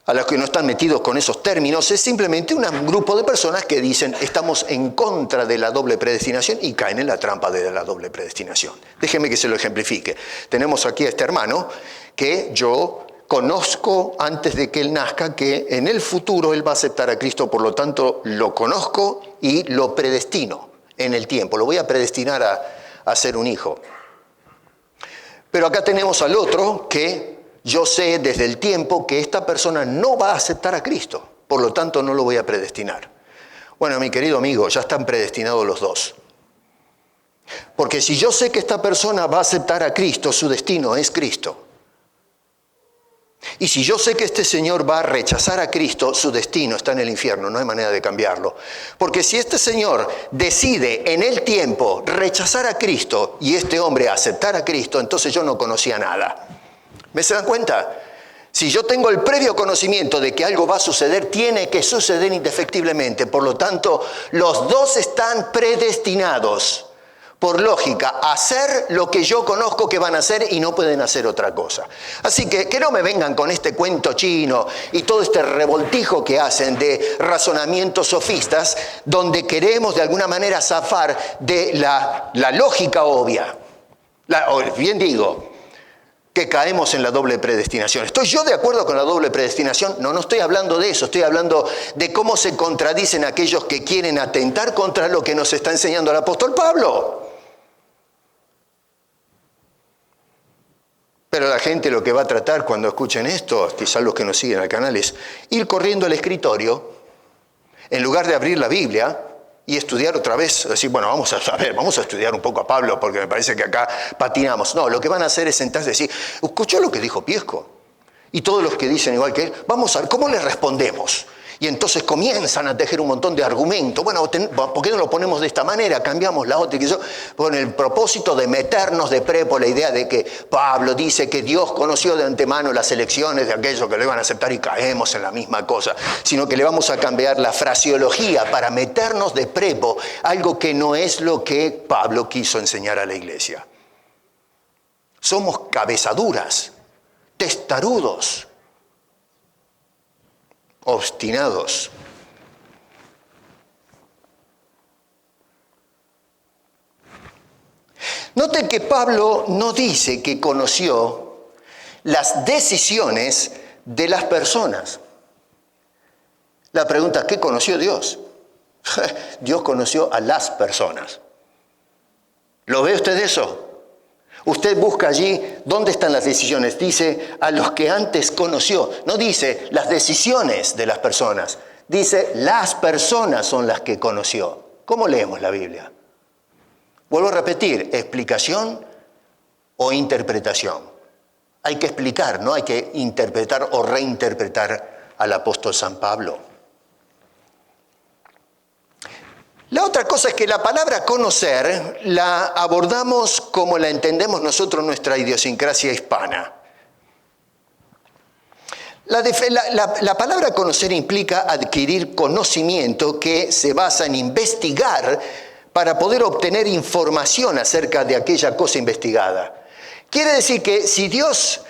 a los que no están metidos con esos términos, es simplemente un grupo de personas que dicen estamos en contra de la doble predestinación y caen en la trampa de la doble predestinación. Déjenme que se lo ejemplifique. Tenemos aquí a este hermano que yo conozco antes de que él nazca, que en el futuro él va a aceptar a Cristo, por lo tanto lo conozco y lo predestino en el tiempo. Lo voy a predestinar a ser un hijo. Pero acá tenemos al otro que yo sé desde el tiempo que esta persona no va a aceptar a Cristo, por lo tanto no lo voy a predestinar. Bueno, mi querido amigo, ya están predestinados los dos. Porque si yo sé que esta persona va a aceptar a Cristo, su destino es Cristo. Y si yo sé que este señor va a rechazar a Cristo, su destino está en el infierno, no hay manera de cambiarlo. Porque si este señor decide en el tiempo rechazar a Cristo y este hombre aceptar a Cristo, entonces yo no conocía nada. ¿Me se dan cuenta? Si yo tengo el previo conocimiento de que algo va a suceder, tiene que suceder indefectiblemente. Por lo tanto, los dos están predestinados. por lógica, hacer lo que yo conozco que van a hacer y no pueden hacer otra cosa. Así que no me vengan con este cuento chino y todo este revoltijo que hacen de razonamientos sofistas donde queremos de alguna manera zafar de la lógica obvia. Bien digo, que caemos en la doble predestinación. ¿Estoy yo de acuerdo con la doble predestinación? No estoy hablando de eso, estoy hablando de cómo se contradicen aquellos que quieren atentar contra lo que nos está enseñando el apóstol Pablo. Pero la gente lo que va a tratar cuando escuchen esto, quizás los que nos siguen al canal, es ir corriendo al escritorio, en lugar de abrir la Biblia y estudiar otra vez, decir, bueno, vamos a estudiar un poco a Pablo porque me parece que acá patinamos. No, lo que van a hacer es sentarse y decir, ¿escuchó lo que dijo Piesco? Y todos los que dicen igual que él, vamos a ver, ¿cómo le respondemos? Y entonces comienzan a tejer un montón de argumentos. Bueno, ¿por qué no lo ponemos de esta manera? Cambiamos la otra. Con el propósito de meternos de prepo la idea de que Pablo dice que Dios conoció de antemano las elecciones de aquellos que lo iban a aceptar y caemos en la misma cosa. Sino que le vamos a cambiar la fraseología para meternos de prepo algo que no es lo que Pablo quiso enseñar a la iglesia. Somos cabezaduras, testarudos, obstinados. Noten que Pablo no dice que conoció las decisiones de las personas. La pregunta es, ¿qué conoció Dios? Dios conoció a las personas. ¿Lo ve usted eso? Usted busca allí, ¿dónde están las decisiones? Dice, a los que antes conoció. No dice las decisiones de las personas. Dice, las personas son las que conoció. ¿Cómo leemos la Biblia? Vuelvo a repetir, explicación o interpretación. Hay que explicar, no hay que interpretar o reinterpretar al apóstol San Pablo. La otra cosa es que la palabra conocer la abordamos como la entendemos nosotros nuestra idiosincrasia hispana. La palabra conocer implica adquirir conocimiento que se basa en investigar para poder obtener información acerca de aquella cosa investigada. Quiere decir que si Dios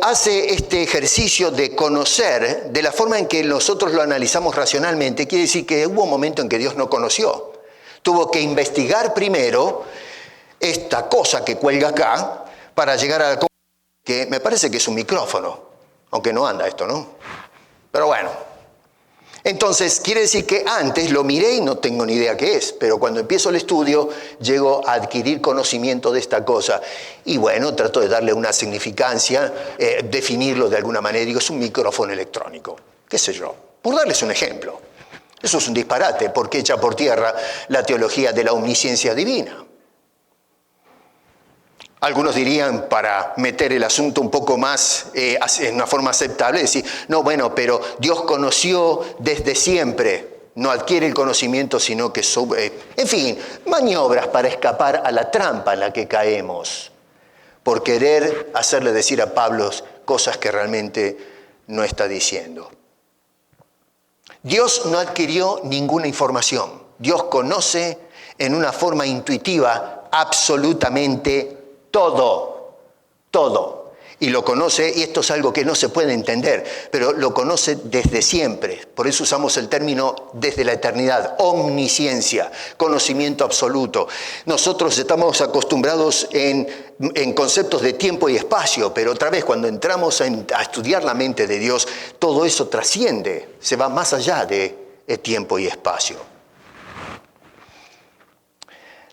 hace este ejercicio de conocer de la forma en que nosotros lo analizamos racionalmente, quiere decir que hubo un momento en que Dios no conoció. Tuvo que investigar primero esta cosa que cuelga acá para llegar a la cosa que me parece que es un micrófono, aunque no anda esto, ¿no? Pero bueno. Entonces, quiere decir que antes lo miré y no tengo ni idea qué es, pero cuando empiezo el estudio llego a adquirir conocimiento de esta cosa y bueno, trato de darle una significancia, definirlo de alguna manera, digo, es un micrófono electrónico, qué sé yo, por darles un ejemplo. Eso es un disparate porque echa por tierra la teología de la omnisciencia divina. Algunos dirían, para meter el asunto un poco más en una forma aceptable, decir, no, bueno, pero Dios conoció desde siempre. No adquiere el conocimiento, sino que en fin, maniobras para escapar a la trampa en la que caemos, por querer hacerle decir a Pablo cosas que realmente no está diciendo. Dios no adquirió ninguna información. Dios conoce en una forma intuitiva absolutamente todo. Y lo conoce, y esto es algo que no se puede entender, pero lo conoce desde siempre. Por eso usamos el término desde la eternidad, omnisciencia, conocimiento absoluto. Nosotros estamos acostumbrados en conceptos de tiempo y espacio, pero otra vez cuando entramos a estudiar la mente de Dios, todo eso trasciende, se va más allá de tiempo y espacio.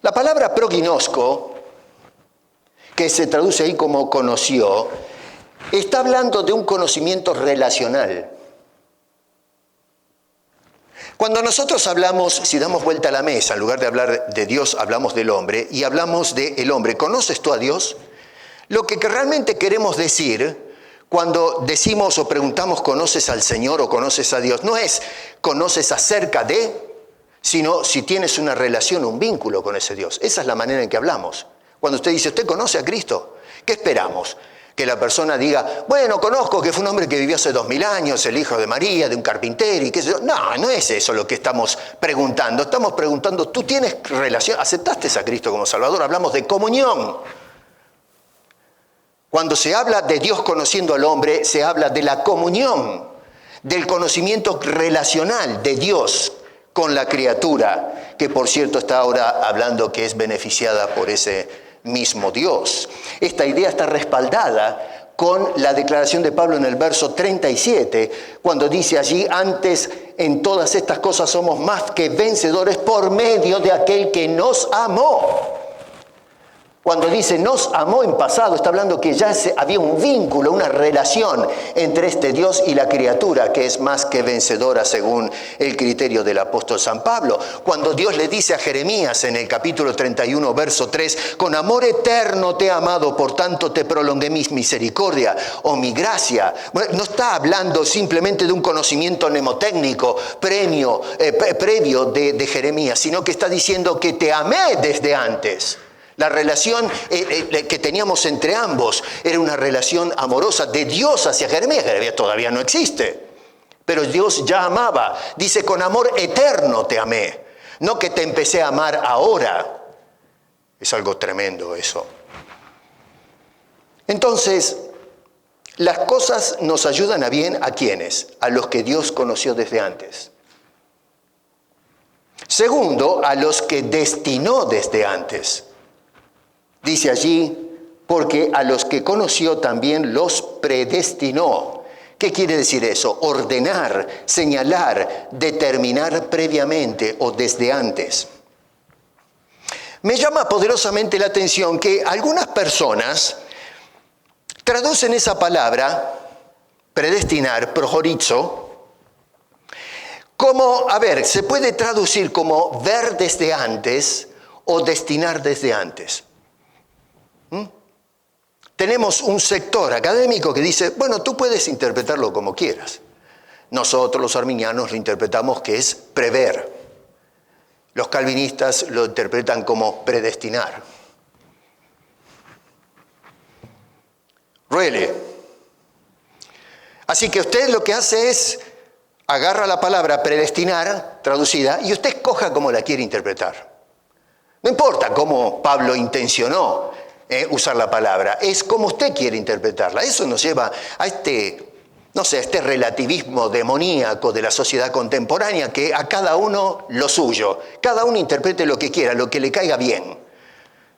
La palabra proginosko, que se traduce ahí como conoció, está hablando de un conocimiento relacional. Cuando nosotros hablamos, si damos vuelta a la mesa, en lugar de hablar de Dios, hablamos del hombre, y hablamos del hombre, ¿conoces tú a Dios? Lo que realmente queremos decir cuando decimos o preguntamos ¿conoces al Señor o conoces a Dios? No es ¿conoces acerca de?, sino si tienes una relación, un vínculo con ese Dios. Esa es la manera en que hablamos. Cuando usted dice, ¿usted conoce a Cristo? ¿Qué esperamos? que la persona diga, bueno, conozco que fue un hombre que vivió hace 2000 años, el hijo de María, de un carpintero y qué sé yo. No, no es eso lo que estamos preguntando. Estamos preguntando, ¿tú tienes relación? ¿Aceptaste a Cristo como Salvador? Hablamos de comunión. Cuando se habla de Dios conociendo al hombre, se habla de la comunión, del conocimiento relacional de Dios con la criatura, que por cierto está ahora hablando que es beneficiada por ese mismo Dios. Esta idea está respaldada con la declaración de Pablo en el verso 37, cuando dice allí, antes en todas estas cosas somos más que vencedores por medio de aquel que nos amó. Cuando dice nos amó en pasado, está hablando que ya había un vínculo, una relación entre este Dios y la criatura, que es más que vencedora según el criterio del apóstol San Pablo. Cuando Dios le dice a Jeremías en el capítulo 31, verso 3, con amor eterno te he amado, por tanto te prolongué mi misericordia o mi gracia. Bueno, no está hablando simplemente de un conocimiento mnemotécnico previo de Jeremías, sino que está diciendo que te amé desde antes. La relación que teníamos entre ambos era una relación amorosa de Dios hacia Jeremías. Jeremías todavía no existe, pero Dios ya amaba. Dice, con amor eterno te amé, no que te empecé a amar ahora. Es algo tremendo eso. Entonces, las cosas nos ayudan a bien ¿a quiénes? A los que Dios conoció desde antes. Segundo, a los que destinó desde antes. Dice allí, porque a los que conoció también los predestinó. ¿Qué quiere decir eso? Ordenar, señalar, determinar previamente o desde antes. Me llama poderosamente la atención que algunas personas traducen esa palabra, predestinar, prohorizo, como, se puede traducir como ver desde antes o destinar desde antes. Tenemos un sector académico que dice, bueno, tú puedes interpretarlo como quieras. Nosotros los arminianos lo interpretamos que es prever. Los calvinistas lo interpretan como predestinar. Really. Así que usted lo que hace es, agarra la palabra predestinar, traducida, y usted escoja cómo la quiere interpretar. No importa cómo Pablo intencionó usar la palabra, es como usted quiere interpretarla. Eso nos lleva a este relativismo demoníaco de la sociedad contemporánea, que a cada uno lo suyo, cada uno interprete lo que quiera, lo que le caiga bien,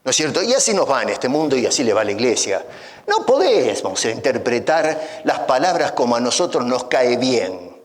¿no es cierto? Y así nos va en este mundo y así le va a la iglesia. No podemos interpretar las palabras como a nosotros nos cae bien.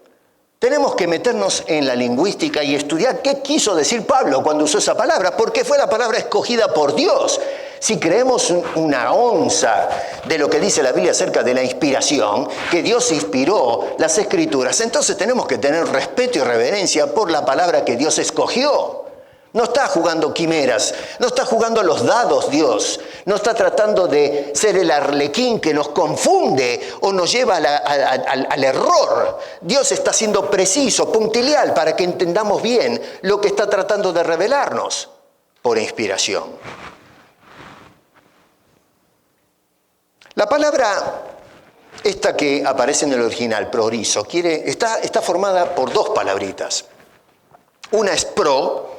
Tenemos que meternos en la lingüística y estudiar qué quiso decir Pablo cuando usó esa palabra, porque fue la palabra escogida por Dios. Si creemos una onza de lo que dice la Biblia acerca de la inspiración, que Dios inspiró las Escrituras, entonces tenemos que tener respeto y reverencia por la palabra que Dios escogió. No está jugando quimeras, no está jugando a los dados Dios, no está tratando de ser el arlequín que nos confunde o nos lleva al error. Dios está siendo preciso, punctilial, para que entendamos bien lo que está tratando de revelarnos por inspiración. La palabra esta que aparece en el original, prohorizo, está formada por dos palabritas. Una es pro,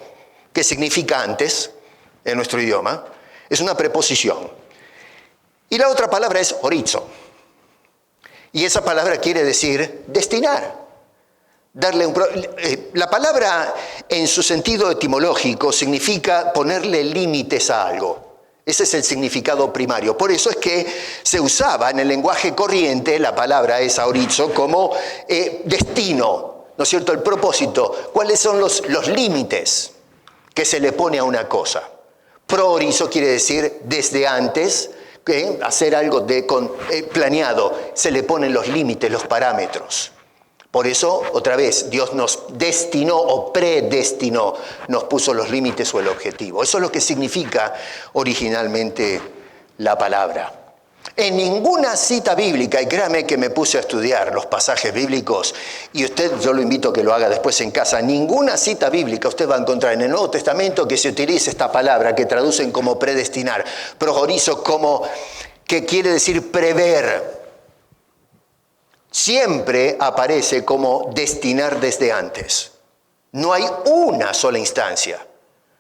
que significa antes, en nuestro idioma, es una preposición. Y la otra palabra es horizo. Y esa palabra quiere decir destinar. La palabra en su sentido etimológico significa ponerle límites a algo. Ese es el significado primario. Por eso es que se usaba en el lenguaje corriente la palabra esa horizo como destino, ¿no es cierto? El propósito. ¿Cuáles son los límites que se le pone a una cosa? Prohorizo quiere decir desde antes, hacer algo planeado. Se le ponen los límites, los parámetros. Por eso, otra vez, Dios nos destinó o predestinó, nos puso los límites o el objetivo. Eso es lo que significa originalmente la palabra. En ninguna cita bíblica, y créame que me puse a estudiar los pasajes bíblicos, y yo lo invito a que lo haga después en casa, ninguna cita bíblica usted va a encontrar en el Nuevo Testamento que se utilice esta palabra, que traducen como predestinar, prohorizo, como que quiere decir prever, siempre aparece como destinar desde antes. No hay una sola instancia.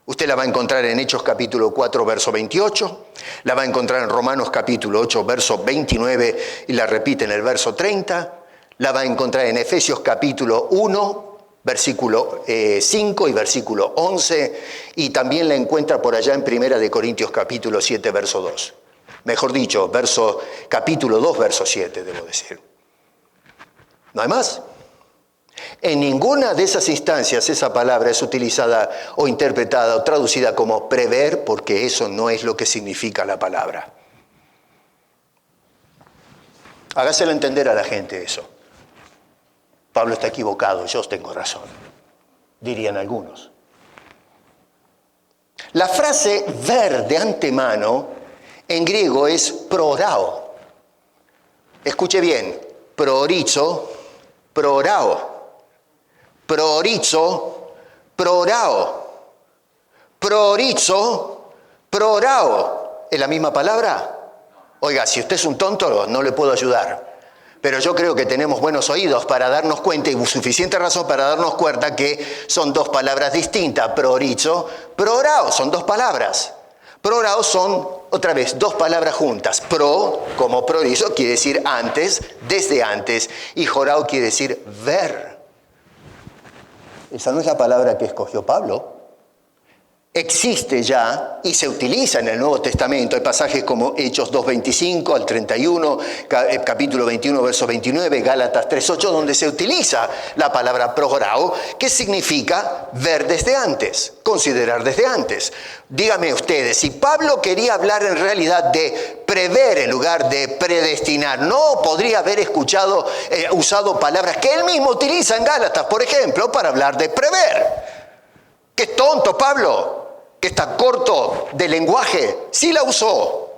Usted la va a encontrar en Hechos capítulo 4, verso 28, la va a encontrar en Romanos capítulo 8, verso 29 y la repite en el verso 30, la va a encontrar en Efesios capítulo 1, versículo 5 y versículo 11, y también la encuentra por allá en Primera de Corintios capítulo 7, verso 2. Mejor dicho, capítulo 2, verso 7, debo decir. No hay más. En ninguna de esas instancias esa palabra es utilizada o interpretada o traducida como prever, porque eso no es lo que significa la palabra. Hágaselo entender a la gente eso. Pablo está equivocado, yo tengo razón, dirían algunos. La frase ver de antemano en griego es prorao. Escuche bien, prorizo, prorao. Prorizo, prorao. Prorizo, prorao. ¿Es la misma palabra? Oiga, si usted es un tonto, no le puedo ayudar. Pero yo creo que tenemos buenos oídos para darnos cuenta y suficiente razón para darnos cuenta que son dos palabras distintas. Prorizo, prorao, son dos palabras. Prorao son, otra vez, dos palabras juntas. Pro, como prorizo, quiere decir antes, desde antes. Y jorao quiere decir ver. Esa no es la palabra que escogió Pablo. Existe ya y se utiliza en el Nuevo Testamento. Hay pasajes como Hechos 2:25 al 31, capítulo 21, verso 29, Gálatas 3:8, donde se utiliza la palabra prorao, que significa ver desde antes, considerar desde antes. Díganme ustedes, si Pablo quería hablar en realidad de prever en lugar de predestinar, ¿no podría haber usado palabras que él mismo utiliza en Gálatas, por ejemplo, para hablar de prever? ¡Qué tonto, Pablo! Que está corto de lenguaje. Sí la usó.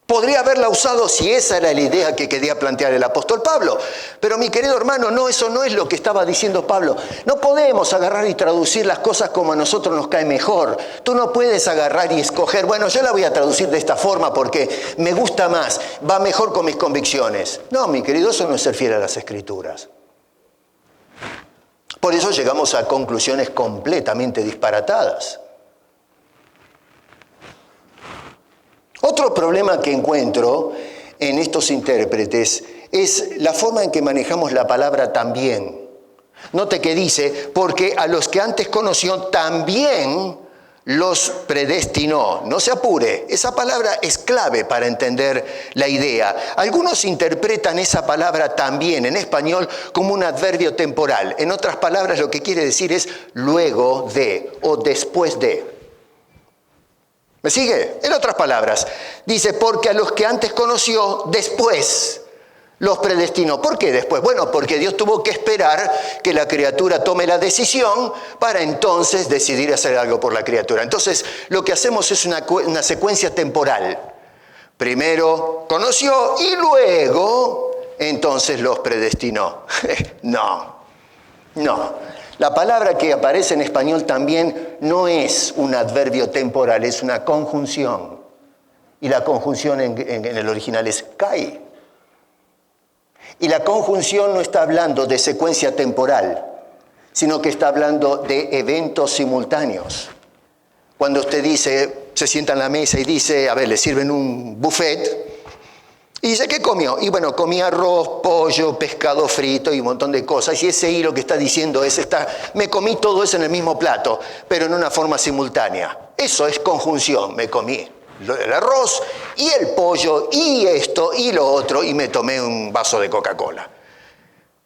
Podría haberla usado si esa era la idea que quería plantear el apóstol Pablo. Pero mi querido hermano, no, eso no es lo que estaba diciendo Pablo. No podemos agarrar y traducir las cosas como a nosotros nos cae mejor. Tú no puedes agarrar y escoger, bueno, yo la voy a traducir de esta forma porque me gusta más, va mejor con mis convicciones. No, mi querido, eso no es ser fiel a las Escrituras. Por eso llegamos a conclusiones completamente disparatadas. Otro problema que encuentro en estos intérpretes es la forma en que manejamos la palabra también. Note que dice, porque a los que antes conoció también los predestinó. No se apure, esa palabra es clave para entender la idea. Algunos interpretan esa palabra también en español como un adverbio temporal. En otras palabras, lo que quiere decir es luego de o después de. ¿Me sigue? En otras palabras, dice, porque a los que antes conoció, después los predestinó. ¿Por qué después? Bueno, porque Dios tuvo que esperar que la criatura tome la decisión para entonces decidir hacer algo por la criatura. Entonces, lo que hacemos es una secuencia temporal. Primero conoció y luego entonces los predestinó. No. La palabra que aparece en español también no es un adverbio temporal, es una conjunción. Y la conjunción en el original es kai. Y la conjunción no está hablando de secuencia temporal, sino que está hablando de eventos simultáneos. Cuando usted se sienta en la mesa y dice, le sirven un buffet, y dice, ¿qué comió? Y bueno, comí arroz, pollo, pescado frito y un montón de cosas. Y ese hilo que está diciendo me comí todo eso en el mismo plato, pero en una forma simultánea. Eso es conjunción. Me comí el arroz y el pollo y esto y lo otro y me tomé un vaso de Coca-Cola.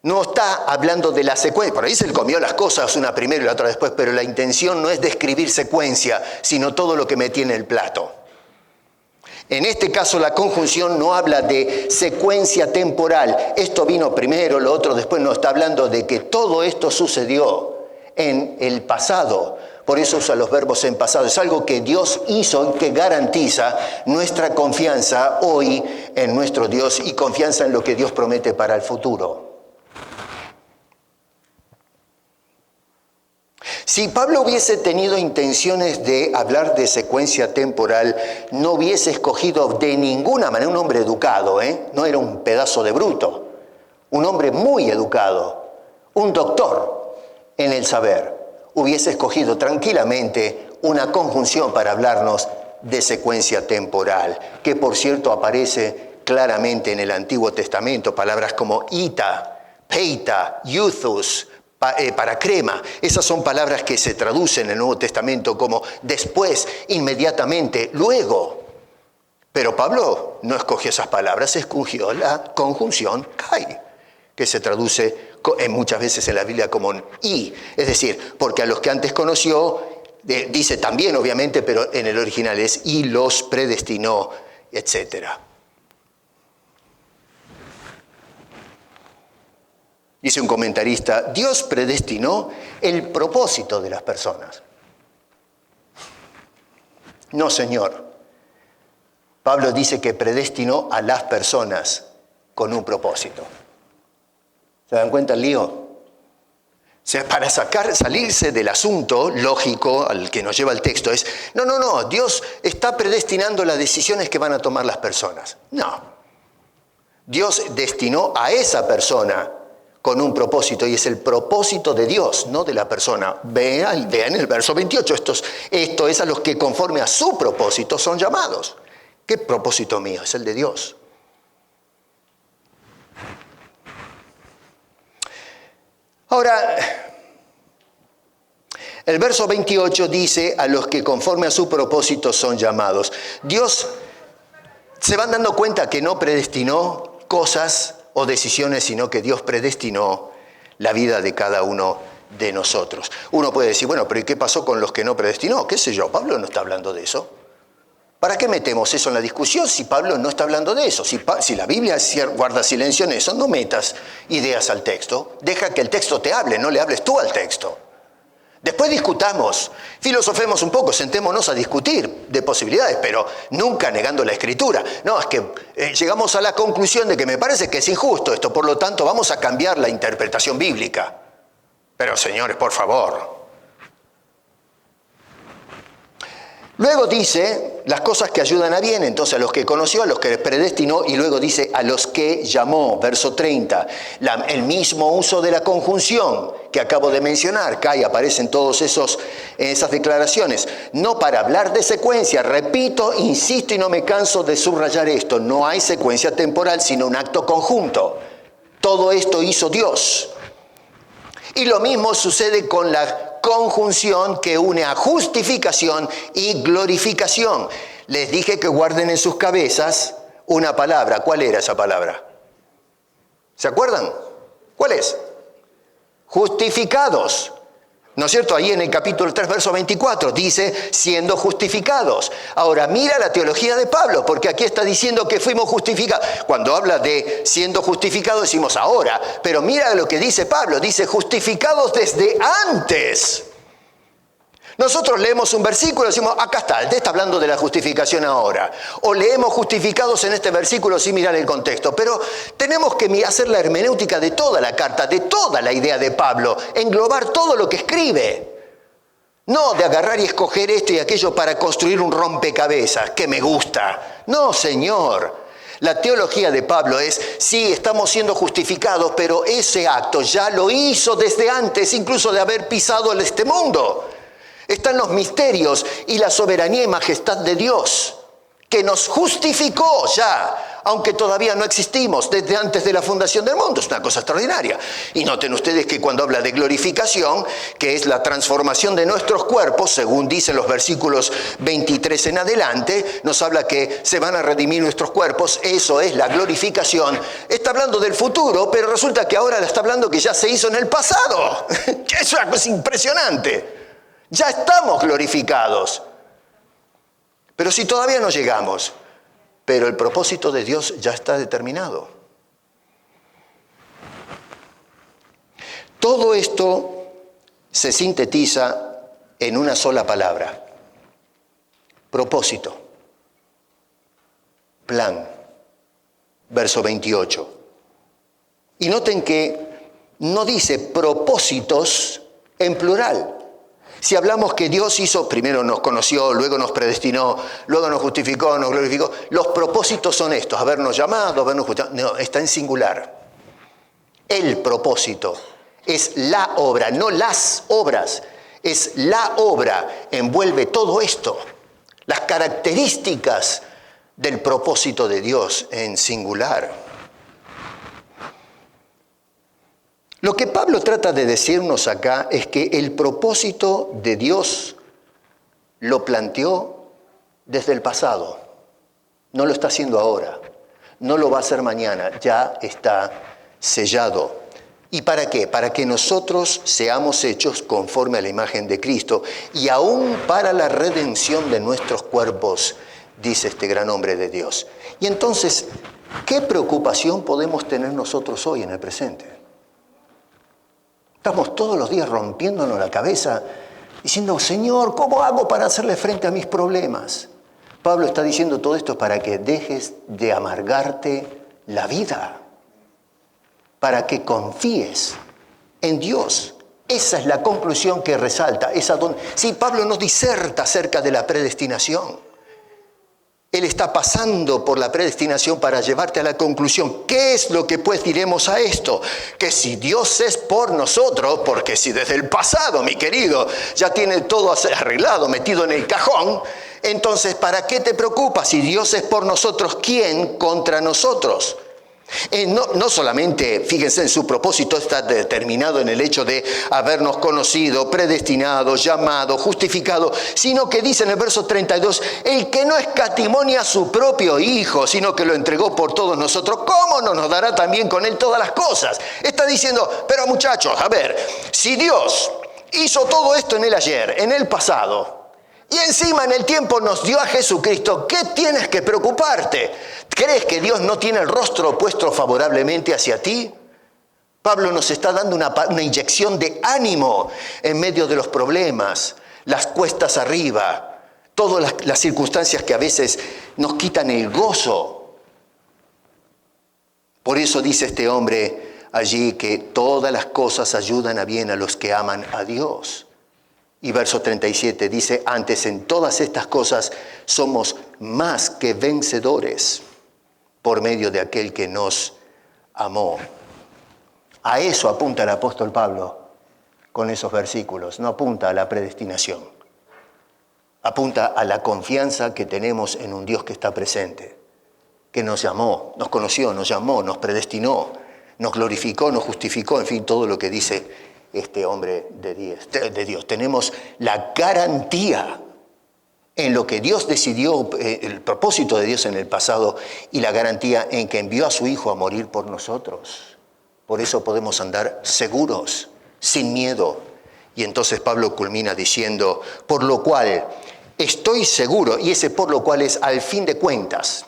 No está hablando de la secuencia. Por ahí se comió las cosas, una primero y la otra después, pero la intención no es describir secuencia, sino todo lo que metí en el plato. En este caso la conjunción no habla de secuencia temporal. Esto vino primero, lo otro después. No, está hablando de que todo esto sucedió en el pasado. Por eso usa los verbos en pasado. Es algo que Dios hizo y que garantiza nuestra confianza hoy en nuestro Dios y confianza en lo que Dios promete para el futuro. Si Pablo hubiese tenido intenciones de hablar de secuencia temporal, no hubiese escogido de ninguna manera un hombre educado, no era un pedazo de bruto, un hombre muy educado, un doctor en el saber, hubiese escogido tranquilamente una conjunción para hablarnos de secuencia temporal, que por cierto aparece claramente en el Antiguo Testamento, palabras como ita, peita, youthus, para crema. Esas son palabras que se traducen en el Nuevo Testamento como después, inmediatamente, luego. Pero Pablo no escogió esas palabras, escogió la conjunción kai, que se traduce muchas veces en la Biblia como y. Es decir, porque a los que antes conoció, dice también obviamente, pero en el original es y los predestinó, etcétera. Dice un comentarista, Dios predestinó el propósito de las personas. No, Señor. Pablo dice que predestinó a las personas con un propósito. ¿Se dan cuenta el lío? O sea, para salirse del asunto lógico al que nos lleva el texto es, no, Dios está predestinando las decisiones que van a tomar las personas. No. Dios destinó a esa persona con un propósito, y es el propósito de Dios, no de la persona. Vean el verso 28, esto es a los que conforme a su propósito son llamados. ¿Qué propósito mío? Es el de Dios. Ahora, el verso 28 dice a los que conforme a su propósito son llamados. Dios, se van dando cuenta que no predestinó cosas o decisiones, sino que Dios predestinó la vida de cada uno de nosotros. Uno puede decir, bueno, pero ¿y qué pasó con los que no predestinó? ¿Qué sé yo? Pablo no está hablando de eso. ¿Para qué metemos eso en la discusión si Pablo no está hablando de eso? Si la Biblia guarda silencio en eso, no metas ideas al texto. Deja que el texto te hable, no le hables tú al texto. Después discutamos, filosofemos un poco, sentémonos a discutir de posibilidades, pero nunca negando la Escritura. No, es que llegamos a la conclusión de que me parece que es injusto esto, por lo tanto vamos a cambiar la interpretación bíblica. Pero señores, por favor. Luego dice las cosas que ayudan a bien, entonces a los que conoció, a los que predestinó, y luego dice a los que llamó, verso 30. El mismo uso de la conjunción que acabo de mencionar, que aparece en todas esas declaraciones. No para hablar de secuencia, repito, insisto y no me canso de subrayar esto, no hay secuencia temporal, sino un acto conjunto. Todo esto hizo Dios. Y lo mismo sucede con la conjunción que une a justificación y glorificación. Les dije que guarden en sus cabezas una palabra. ¿Cuál era esa palabra? ¿Se acuerdan? ¿Cuál es? Justificados. ¿No es cierto? Ahí en el capítulo 3, verso 24, dice, siendo justificados. Ahora, mira la teología de Pablo, porque aquí está diciendo que fuimos justificados. Cuando habla de siendo justificados, decimos ahora, pero mira lo que dice Pablo, dice justificados desde antes. Nosotros leemos un versículo y decimos, acá está, él está hablando de la justificación ahora. O leemos justificados en este versículo sin mirar el contexto. Pero tenemos que hacer la hermenéutica de toda la carta, de toda la idea de Pablo, englobar todo lo que escribe. No de agarrar y escoger esto y aquello para construir un rompecabezas, que me gusta. No, Señor. La teología de Pablo es, sí, estamos siendo justificados, pero ese acto ya lo hizo desde antes, incluso de haber pisado este mundo. Están los misterios y la soberanía y majestad de Dios, que nos justificó ya, aunque todavía no existimos, desde antes de la fundación del mundo. Es una cosa extraordinaria. Y noten ustedes que cuando habla de glorificación, que es la transformación de nuestros cuerpos, según dicen los versículos 23 en adelante, nos habla que se van a redimir nuestros cuerpos, eso es la glorificación. Está hablando del futuro, pero resulta que ahora está hablando que ya se hizo en el pasado. Es una cosa impresionante. Ya estamos glorificados. Pero si todavía no llegamos, pero el propósito de Dios ya está determinado. Todo esto se sintetiza en una sola palabra. Propósito. Plan. Verso 28. Y noten que no dice propósitos en plural. Si hablamos que Dios hizo, primero nos conoció, luego nos predestinó, luego nos justificó, nos glorificó, los propósitos son estos, habernos llamado, habernos justificado. No, está en singular. El propósito es la obra, no las obras. Es la obra, envuelve todo esto. Las características del propósito de Dios en singular. Lo que Pablo trata de decirnos acá es que el propósito de Dios lo planteó desde el pasado. No lo está haciendo ahora. No lo va a hacer mañana. Ya está sellado. ¿Y para qué? Para que nosotros seamos hechos conforme a la imagen de Cristo y aún para la redención de nuestros cuerpos, dice este gran hombre de Dios. Y entonces, ¿qué preocupación podemos tener nosotros hoy en el presente? Estamos todos los días rompiéndonos la cabeza, diciendo, Señor, ¿cómo hago para hacerle frente a mis problemas? Pablo está diciendo todo esto para que dejes de amargarte la vida, para que confíes en Dios. Esa es la conclusión que resalta. Sí, Pablo no diserta acerca de la predestinación. Él está pasando por la predestinación para llevarte a la conclusión. ¿Qué es lo que pues diremos a esto? Que si Dios es por nosotros, porque si desde el pasado, mi querido, ya tiene todo arreglado, metido en el cajón, entonces ¿para qué te preocupas? Si Dios es por nosotros, ¿quién contra nosotros? No solamente, fíjense, en su propósito está determinado en el hecho de habernos conocido, predestinado, llamado, justificado, sino que dice en el verso 32, el que no escatimonia a su propio Hijo, sino que lo entregó por todos nosotros, ¿cómo no nos dará también con Él todas las cosas? Está diciendo, pero muchachos, a ver, si Dios hizo todo esto en el ayer, en el pasado, y encima en el tiempo nos dio a Jesucristo, ¿qué tienes que preocuparte? ¿Crees que Dios no tiene el rostro puesto favorablemente hacia ti? Pablo nos está dando una inyección de ánimo en medio de los problemas, las cuestas arriba, todas las circunstancias que a veces nos quitan el gozo. Por eso dice este hombre allí que todas las cosas ayudan a bien a los que aman a Dios. Y verso 37 dice, antes en todas estas cosas somos más que vencedores por medio de aquel que nos amó. A eso apunta el apóstol Pablo con esos versículos, no apunta a la predestinación. Apunta a la confianza que tenemos en un Dios que está presente, que nos llamó, nos conoció, nos llamó, nos predestinó, nos glorificó, nos justificó, en fin, todo lo que dice este hombre de Dios. Tenemos la garantía en lo que Dios decidió, el propósito de Dios en el pasado, y la garantía en que envió a su Hijo a morir por nosotros. Por eso podemos andar seguros, sin miedo. Y entonces Pablo culmina diciendo, por lo cual estoy seguro, y ese por lo cual es al fin de cuentas.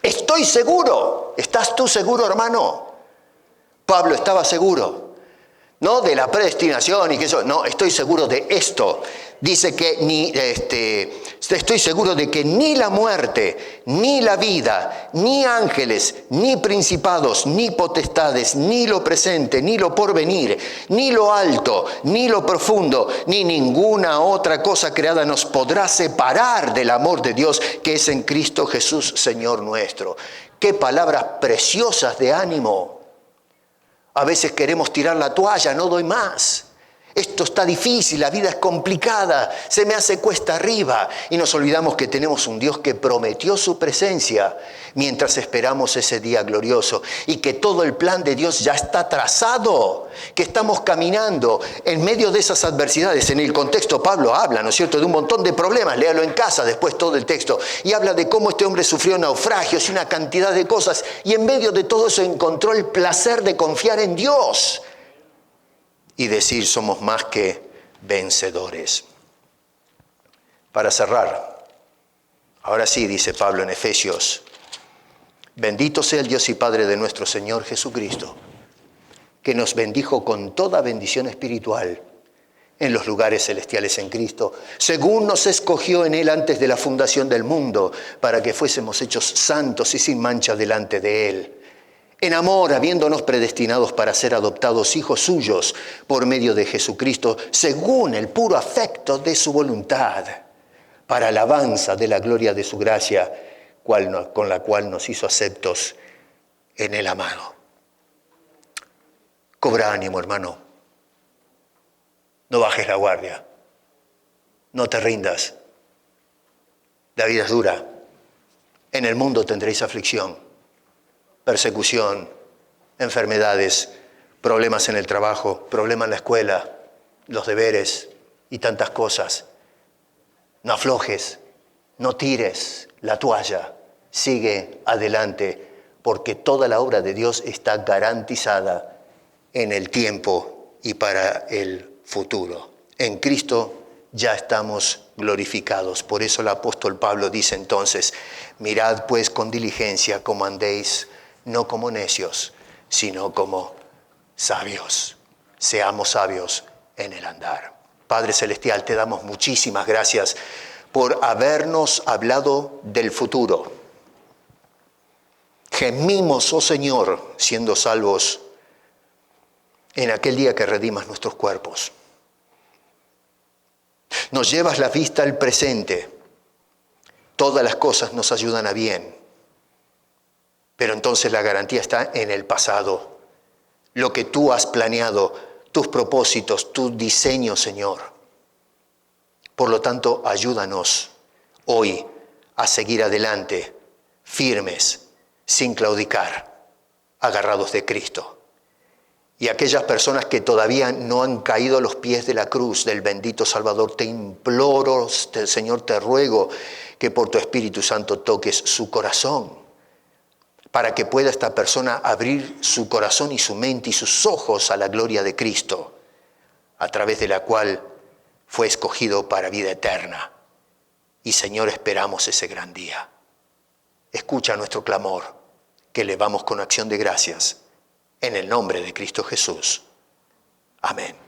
Estoy seguro. ¿Estás tú seguro, hermano? Pablo estaba seguro. No de la predestinación y que eso, no, estoy seguro de esto. Dice que estoy seguro de que ni la muerte, ni la vida, ni ángeles, ni principados, ni potestades, ni lo presente, ni lo porvenir, ni lo alto, ni lo profundo, ni ninguna otra cosa creada nos podrá separar del amor de Dios que es en Cristo Jesús, Señor nuestro. Qué palabras preciosas de ánimo. A veces queremos tirar la toalla, no doy más. Esto está difícil, la vida es complicada, se me hace cuesta arriba. Y nos olvidamos que tenemos un Dios que prometió su presencia mientras esperamos ese día glorioso. Y que todo el plan de Dios ya está trazado, que estamos caminando en medio de esas adversidades. En el contexto Pablo habla, ¿no es cierto?, de un montón de problemas. Léalo en casa, después todo el texto. Y habla de cómo este hombre sufrió naufragios y una cantidad de cosas. Y en medio de todo eso encontró el placer de confiar en Dios. Y decir, somos más que vencedores. Para cerrar, ahora sí, dice Pablo en Efesios, bendito sea el Dios y Padre de nuestro Señor Jesucristo, que nos bendijo con toda bendición espiritual en los lugares celestiales en Cristo, según nos escogió en Él antes de la fundación del mundo, para que fuésemos hechos santos y sin mancha delante de Él. En amor, habiéndonos predestinados para ser adoptados hijos suyos por medio de Jesucristo, según el puro afecto de su voluntad, para alabanza de la gloria de su gracia, con la cual nos hizo aceptos en el amado. Cobra ánimo, hermano. No bajes la guardia. No te rindas. La vida es dura. En el mundo tendréis aflicción, persecución, enfermedades, problemas en el trabajo, problemas en la escuela, los deberes y tantas cosas. No aflojes, no tires la toalla, sigue adelante, porque toda la obra de Dios está garantizada en el tiempo y para el futuro. En Cristo ya estamos glorificados. Por eso el apóstol Pablo dice entonces, mirad pues con diligencia cómo andéis, no como necios, sino como sabios. Seamos sabios en el andar. Padre Celestial, te damos muchísimas gracias por habernos hablado del futuro. Gemimos, oh Señor, siendo salvos en aquel día que redimas nuestros cuerpos. Nos llevas la vista al presente. Todas las cosas nos ayudan a bien. Pero entonces la garantía está en el pasado. Lo que tú has planeado, tus propósitos, tu diseño, Señor. Por lo tanto, ayúdanos hoy a seguir adelante, firmes, sin claudicar, agarrados de Cristo. Y aquellas personas que todavía no han caído a los pies de la cruz del bendito Salvador, te imploro, Señor, te ruego que por tu Espíritu Santo toques su corazón, para que pueda esta persona abrir su corazón y su mente y sus ojos a la gloria de Cristo, a través de la cual fue escogido para vida eterna. Y Señor, esperamos ese gran día. Escucha nuestro clamor, que elevamos con acción de gracias, en el nombre de Cristo Jesús. Amén.